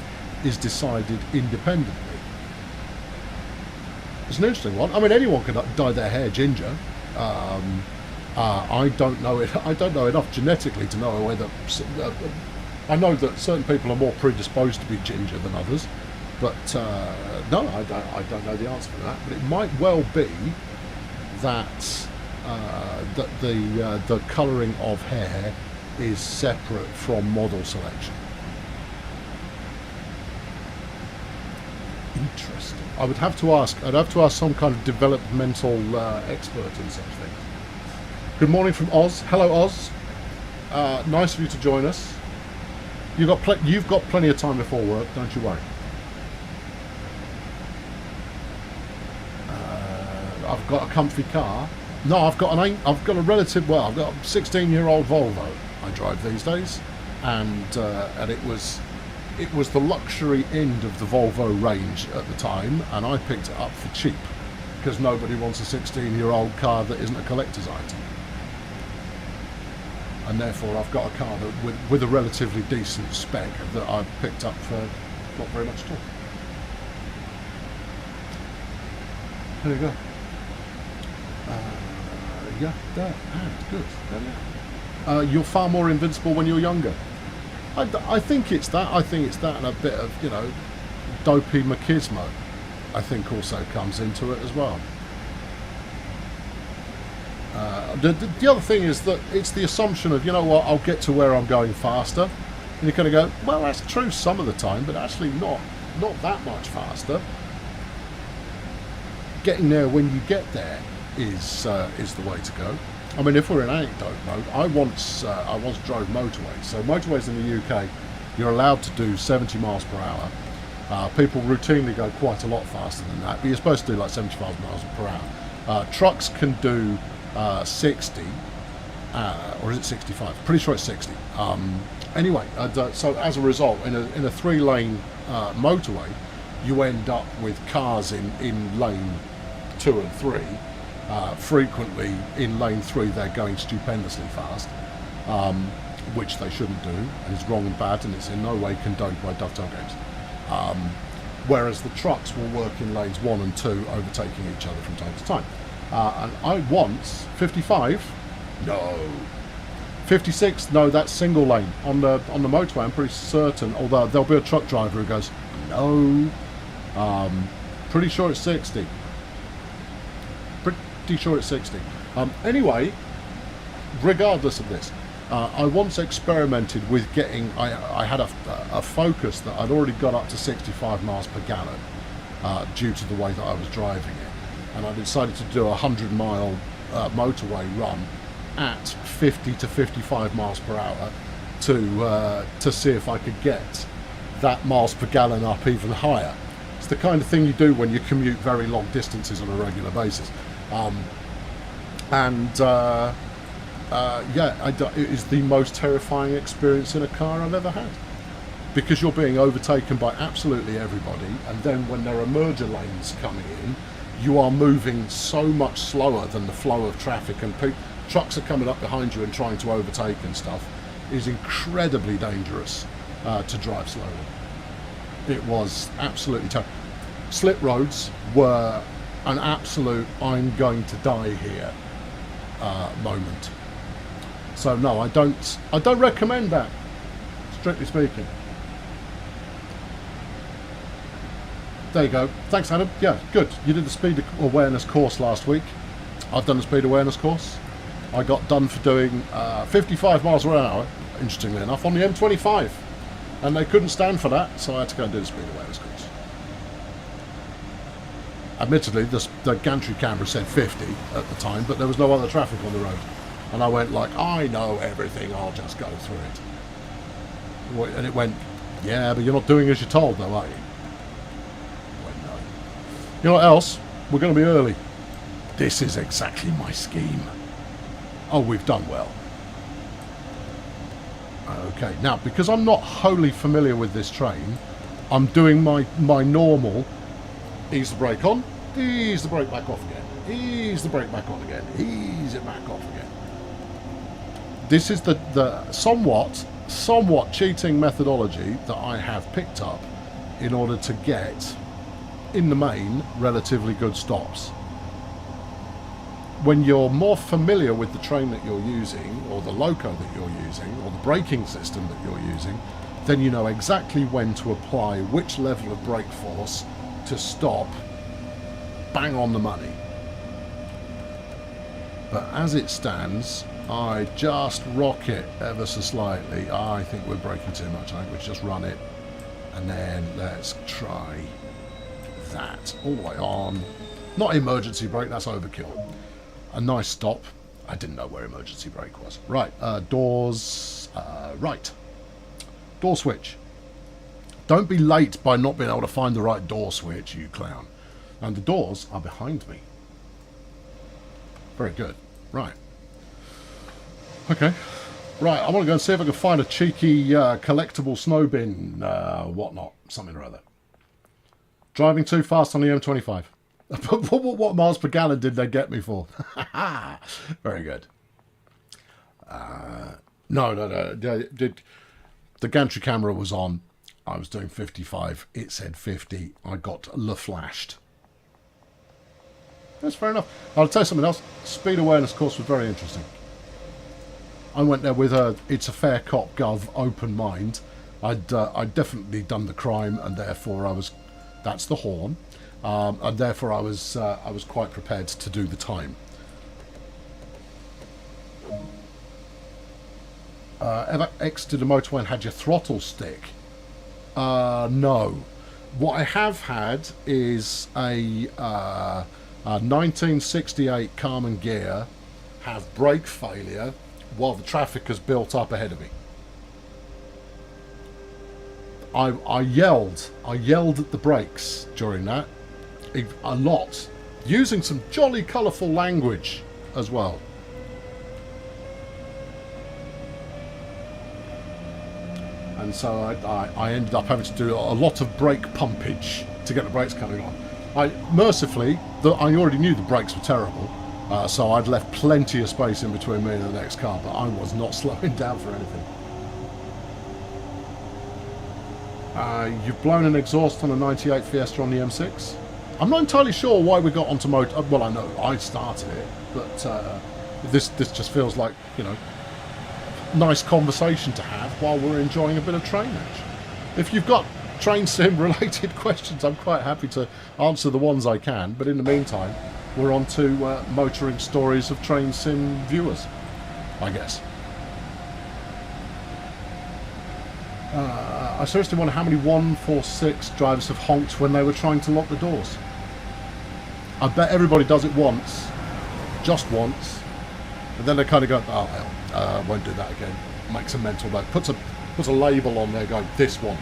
is decided independently. It's an interesting one. I mean, anyone can dye their hair ginger. I don't know it. I don't know enough genetically to know whether. I know that certain people are more predisposed to be ginger than others, but no, I don't know the answer for that. But it might well be that the colouring of hair is separate from model selection. Interesting. I'd have to ask some kind of developmental expert in such things. Good morning from Oz. Hello, Oz. Nice of you to join us. You've got plenty of time before work, don't you worry. I've got a comfy car. No, I've got a 16-year-old Volvo I drive these days, and it was the luxury end of the Volvo range at the time, and I picked it up for cheap because nobody wants a 16-year-old car that isn't a collector's item. And therefore I've got a car that, with a relatively decent spec that I've picked up for not very much at all. There you go. Yeah, there, good. There. You're far more invincible when you're younger. I think it's that. I think it's that, and a bit of, dopey machismo, I think, also comes into it as well. The other thing is that it's the assumption of, I'll get to where I'm going faster. And you kind of go, well, that's true some of the time, but actually not that much faster. Getting there when you get there is the way to go. I mean, if we're in anecdote mode, I once drove motorways. So motorways in the UK, you're allowed to do 70 miles per hour. People routinely go quite a lot faster than that, but you're supposed to do like 75 miles per hour. Trucks can do 60, or is it 65? Pretty sure it's 60. Anyway, so as a result, in a 3-lane motorway, you end up with cars in lane 2 and 3. Frequently in lane 3 they're going stupendously fast, which they shouldn't do, and is wrong and bad, and it's in no way condoned by Dovetail Games. Whereas the trucks will work in lanes 1 and 2, overtaking each other from time to time. And I once 55, no, 56, no, that's single lane on the motorway. I'm pretty certain, although there'll be a truck driver who goes, no, Pretty sure it's 60. Pretty sure it's 60. Anyway, regardless of this, I once experimented with getting. I had a Focus that I'd already got up to 65 miles per gallon due to the way that I was driving it, and I decided to do a 100-mile motorway run at 50 to 55 miles per hour to see if I could get that miles per gallon up even higher. It's the kind of thing you do when you commute very long distances on a regular basis. It is the most terrifying experience in a car I've ever had, because you're being overtaken by absolutely everybody, and then when there are merger lanes coming in, you are moving so much slower than the flow of traffic, and trucks are coming up behind you and trying to overtake and stuff. It is incredibly dangerous to drive slowly. It was absolutely terrible. Slip roads were an absolute I'm going to die here moment. So no, I don't recommend that, strictly speaking. There you go. Thanks, Adam. Yeah, good. You did the speed awareness course last week. I've done the speed awareness course. I got done for doing 55 miles per hour, interestingly enough, on the M25. And they couldn't stand for that, so I had to go and do the speed awareness course. Admittedly, the gantry camera said 50 at the time, but there was no other traffic on the road. And I went like, I know everything, I'll just go through it. And it went, yeah, but you're not doing as you're told though, are you? I went, no. You know what else? We're going to be early. This is exactly my scheme. Oh, we've done well. Okay, now, because I'm not wholly familiar with this train, I'm doing my normal ease the brake on, ease the brake back off again, ease the brake back on again, ease it back off again. This is the somewhat cheating methodology that I have picked up in order to get, in the main, relatively good stops. When you're more familiar with the train that you're using, or the loco that you're using, or the braking system that you're using, then you know exactly when to apply which level of brake force to stop bang on the money. But as it stands, I just rock it ever so slightly. I think we're braking too much. I think we just run it, and then let's try that all the way on. Not emergency brake, that's overkill. A nice stop. I didn't know where emergency brake was. Right, doors, right. Door switch. Don't be late by not being able to find the right door switch, you clown. And the doors are behind me. Very good. Right. Okay. Right, I want to go and see if I can find a cheeky collectible snow bin, whatnot, something or other. Driving too fast on the M25. What miles per gallon did they get me for? Very good. No. The gantry camera was on. I was doing 55. It said 50. I got flashed. That's fair enough. I'll tell you something else. Speed awareness course was very interesting. I went there with a it's a fair cop gov open mind. I'd definitely done the crime, and therefore that's the horn. And therefore I was quite prepared to do the time. Ever exited a motorway and had your throttle stick? No. What I have had is a 1968 Carman Gear have brake failure while the traffic has built up ahead of me. I yelled at the brakes during that. A lot, using some jolly colourful language as well. And so I ended up having to do a lot of brake pumpage to get the brakes coming on. Mercifully, I already knew the brakes were terrible, so I'd left plenty of space in between me and the next car, but I was not slowing down for anything. You've blown an exhaust on a 98 Fiesta on the M6? I'm not entirely sure why we got onto motor. Well, I know I started it, but this just feels like, you know, nice conversation to have while we're enjoying a bit of train action. If you've got train sim related questions, I'm quite happy to answer the ones I can. But in the meantime, we're on to motoring stories of train sim viewers, I guess. I seriously wonder how many 146 drivers have honked when they were trying to lock the doors. I bet everybody does it once, just once, and then they kind of go, oh hell, won't do that again. Makes a mental note, puts a label on there going, this one.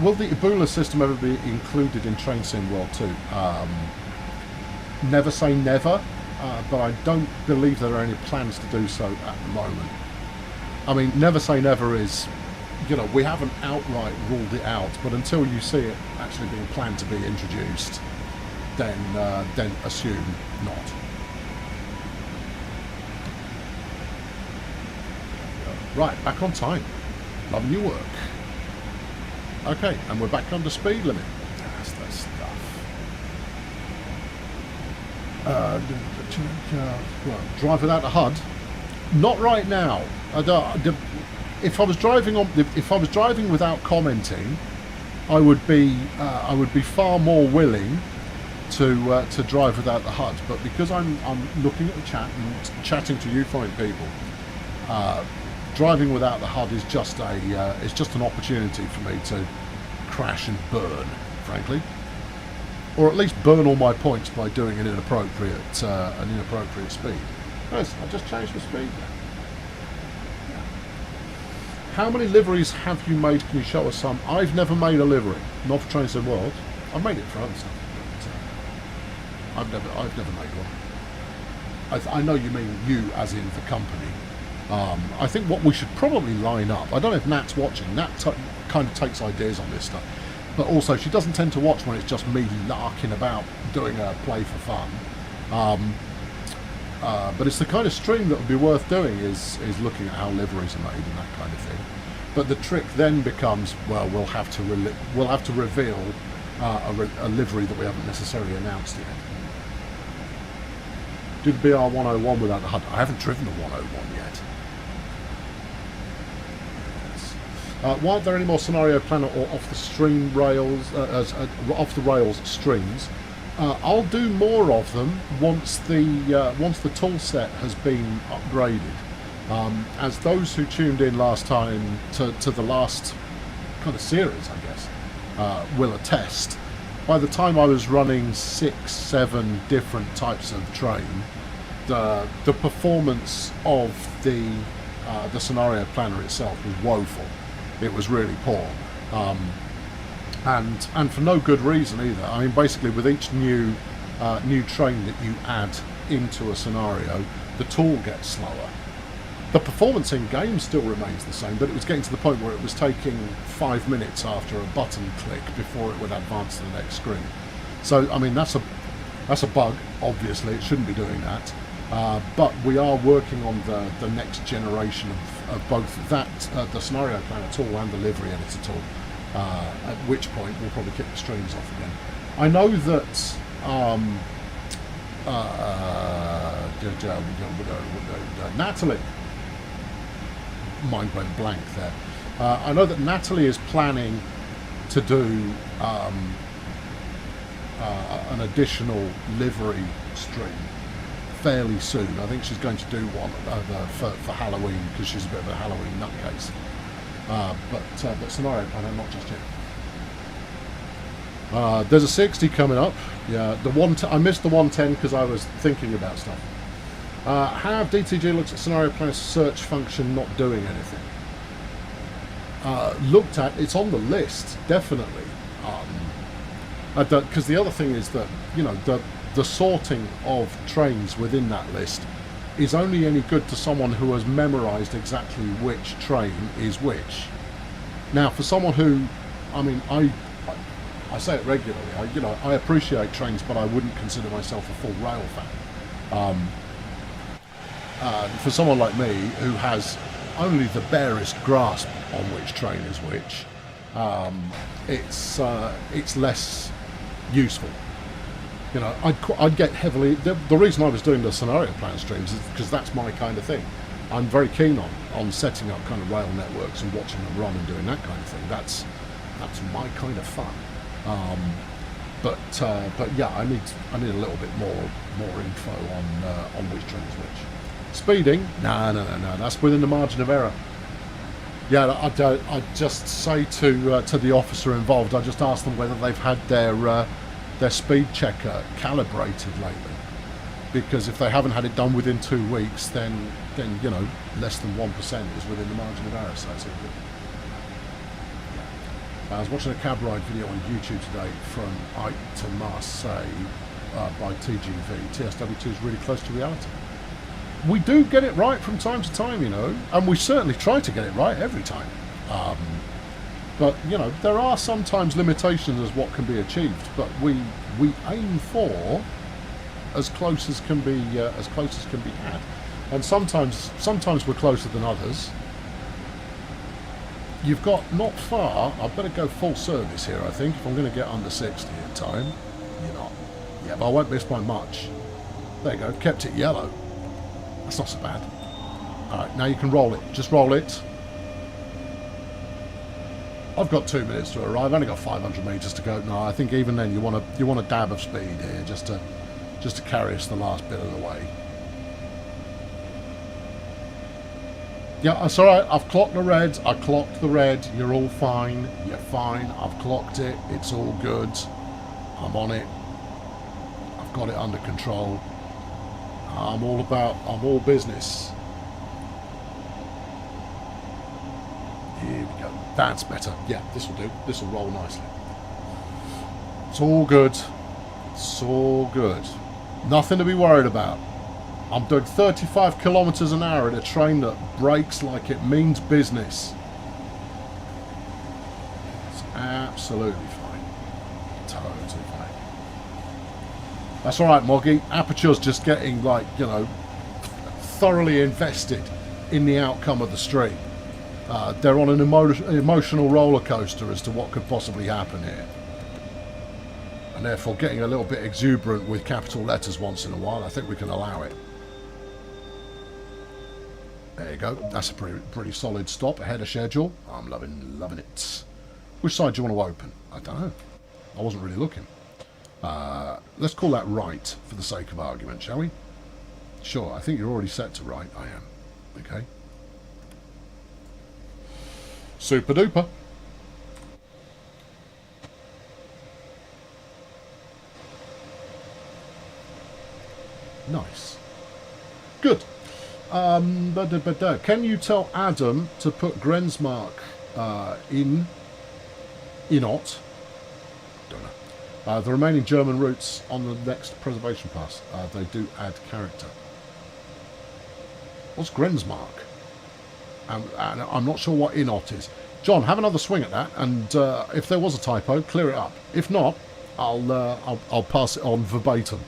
Will the Ebola system ever be included in Train Sim World 2? Never say never, but I don't believe there are any plans to do so at the moment. I mean, never say never is, you know, we haven't outright ruled it out, but until you see it actually being planned to be introduced, then assume not. Right, back on time. Loving your work. Okay, and we're back under speed limit. That's the stuff. Well, drive without a HUD? Not right now. If I was driving without commenting, I would be far more willing to drive without the HUD. But because I'm looking at the chat and chatting to you fine people, driving without the HUD is just an opportunity for me to crash and burn, frankly, or at least burn all my points by doing an inappropriate speed. Nice, I just changed the speed. How many liveries have you made? Can you show us some? I've never made a livery, not for Train Sim World. I've made it for other stuff, but I've never made one. I know you mean you, as in the company. I think what we should probably line up. I don't know if Nat's watching. Nat kind of takes ideas on this stuff, but also she doesn't tend to watch when it's just me larking about doing a play for fun. But it's the kind of stream that would be worth doing is looking at how liveries are made and that kind of thing. But the trick then becomes, well, we'll have to reveal a livery that we haven't necessarily announced yet. Do the BR 101 without the HUD? I haven't driven the 101 yet. Why aren't there any more scenario planner or off the rails streams? I'll do more of them once the tool set has been upgraded. As those who tuned in last time to the last kind of series, I guess, will attest. By the time I was running 6-7 different types of train, the performance of the scenario planner itself was woeful. It was really poor. And for no good reason either. I mean, basically, with each new train that you add into a scenario, the tool gets slower. The performance in game still remains the same, but it was getting to the point where it was taking 5 minutes after a button click before it would advance to the next screen. So, I mean, that's a bug. Obviously, it shouldn't be doing that. But we are working on the next generation of both that the scenario planner tool and the livery editor tool. At which point we'll probably kick the streams off again. I know that Natalie, mind went blank there. I know that Natalie is planning to do an additional livery stream fairly soon. I think she's going to do one for Halloween, because she's a bit of a Halloween nutcase. But scenario planner, not just yet. There's a 60 coming up. Yeah, I missed the 110 because I was thinking about stuff. Have DTG looked at scenario planner search function not doing anything? Looked at, it's on the list, definitely. Because the other thing is that, you know, the sorting of trains within that list is only any good to someone who has memorized exactly which train is which. Now, for someone who, I mean, I say it regularly, I appreciate trains, but I wouldn't consider myself a full rail fan. For someone like me, who has only the barest grasp on which train is which, it's less useful. You know, I'd get heavily. The reason I was doing the scenario plan streams is because that's my kind of thing. I'm very keen on setting up kind of rail networks and watching them run and doing that kind of thing. That's my kind of fun. But yeah, I need a little bit more info on which train is which. Speeding? No. That's within the margin of error. Yeah, I just say to the officer involved, I just ask them whether they've had their speed checker calibrated lately, because if they haven't had it done within 2 weeks, then you know, less than 1% is within the margin of error. So that's all good. I was watching a cab ride video on YouTube today from Ike to Marseille by TGV. TSW2 is really close to reality. We do get it right from time to time, you know, and we certainly try to get it right every time. But you know, there are sometimes limitations as what can be achieved. But we aim for as close as can be had, and sometimes we're closer than others. You've got not far. I better go full service here, I think, if I'm going to get under 60 in time. You're not. Yeah, but I won't miss by much. There you go. Kept it yellow. That's not so bad. Alright, now you can roll it. Just roll it. I've got 2 minutes to arrive. I've only got 500 metres to go. No, I think even then you want a dab of speed here just to carry us the last bit of the way. Yeah, that's alright. I've clocked the red. I clocked the red. You're all fine. You're fine. I've clocked it. It's all good. I'm on it. I've got it under control. I'm all business. Here we go. That's better. Yeah, this will do. This will roll nicely. It's all good. It's all good. Nothing to be worried about. I'm doing 35 kilometers an hour in a train that brakes like it means business. It's absolutely fine. Totally fine. That's alright, Moggy. Aperture's just getting, like, you know, thoroughly invested in the outcome of the stream. They're on an emotional roller coaster as to what could possibly happen here. And therefore getting a little bit exuberant with capital letters once in a while. I think we can allow it. There you go. That's a pretty solid stop ahead of schedule. I'm loving it. Which side do you want to open? I don't know. I wasn't really looking. Let's call that right for the sake of argument, shall we? Sure. I think you're already set to right. I am. Okay. Super duper. Nice. Good. Can you tell Adam to put Grenzmark in Inot? Don't know. The remaining German routes on the next preservation pass. They do add character. What's Grenzmark? And I'm not sure what Inot is. John, have another swing at that, and if there was a typo, clear it up. If not, I'll pass it on verbatim.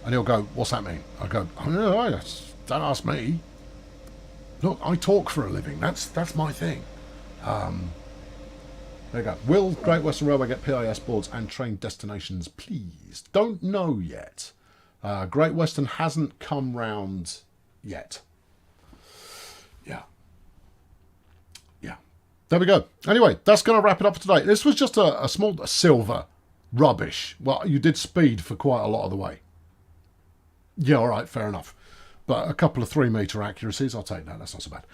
And he'll go, what's that mean? I go, oh, no, don't ask me. Look, I talk for a living. That's my thing. There you go. Will Great Western Railway get PIS boards and train destinations, please? Don't know yet. Great Western hasn't come round yet. Yeah. There we go. Anyway, that's going to wrap it up for today. This was just a small silver rubbish. Well, you did speed for quite a lot of the way. Yeah, all right, fair enough. But a couple of 3 metre accuracies, I'll take that. That's not so bad.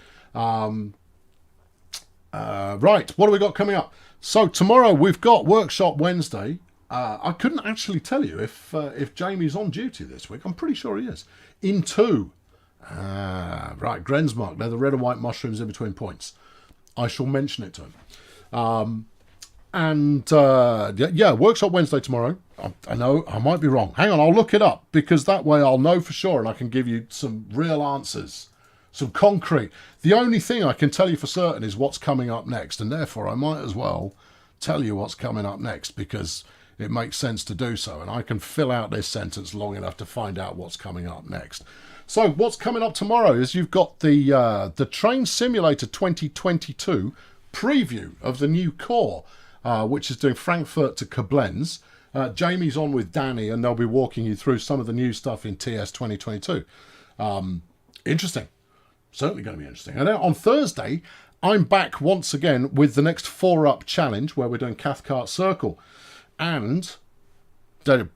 Right, what have we got coming up? So tomorrow we've got Workshop Wednesday. I couldn't actually tell you if Jamie's on duty this week. I'm pretty sure he is. In 2. Right, Grenzmark. They're the red and white mushrooms in between points. I shall mention it to him. Yeah, Workshop Wednesday tomorrow. I know, I might be wrong. Hang on, I'll look it up, because that way I'll know for sure and I can give you some real answers. Some concrete. The only thing I can tell you for certain is what's coming up next, and therefore I might as well tell you what's coming up next, because it makes sense to do so, and I can fill out this sentence long enough to find out what's coming up next. So what's coming up tomorrow is you've got the Train Simulator 2022 preview of the new core, which is doing Frankfurt to Koblenz. Jamie's on with Danny, and they'll be walking you through some of the new stuff in TS 2022. Interesting. Certainly going to be interesting. And then on Thursday, I'm back once again with the next 4-up challenge where we're doing Cathcart Circle. And,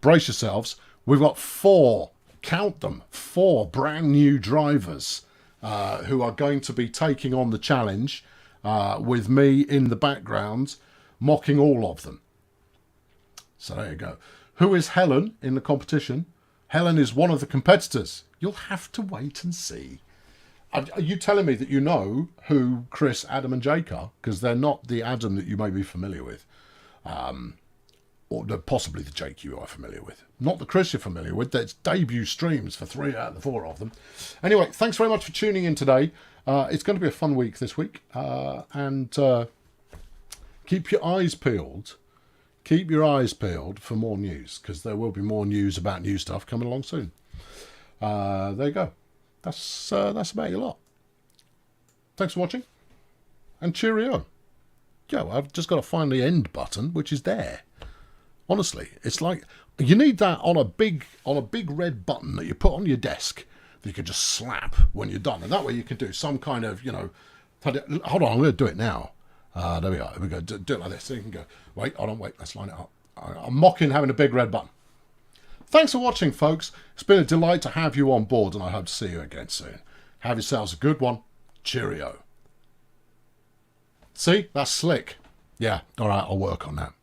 brace yourselves, we've got 4, count them, 4 brand new drivers who are going to be taking on the challenge with me in the background, mocking all of them. So there you go. Who is Helen in the competition? Helen is one of the competitors. You'll have to wait and see. Are you telling me that you know who Chris, Adam and Jake are? Because they're not the Adam that you may be familiar with. Or possibly the Jake you are familiar with. Not the Chris you're familiar with. That's debut streams for 3 out of the 4 of them. Anyway, thanks very much for tuning in today. It's going to be a fun week this week. And keep your eyes peeled. Keep your eyes peeled for more news. Because there will be more news about new stuff coming along soon. There you go. That's about your lot. Thanks for watching, and cheerio. Yo, I've just got to find the end button, which is there. Honestly, it's like you need that on a big red button that you put on your desk that you can just slap when you're done, and that way you can do some kind of, hold on, I'm going to do it now. There we are. Here we go. Do it like this. So you can go. Wait, hold on. Wait. Let's line it up. I'm mocking having a big red button. Thanks for watching, folks. It's been a delight to have you on board, and I hope to see you again soon. Have yourselves a good one. Cheerio. See? That's slick. Yeah, all right, I'll work on that.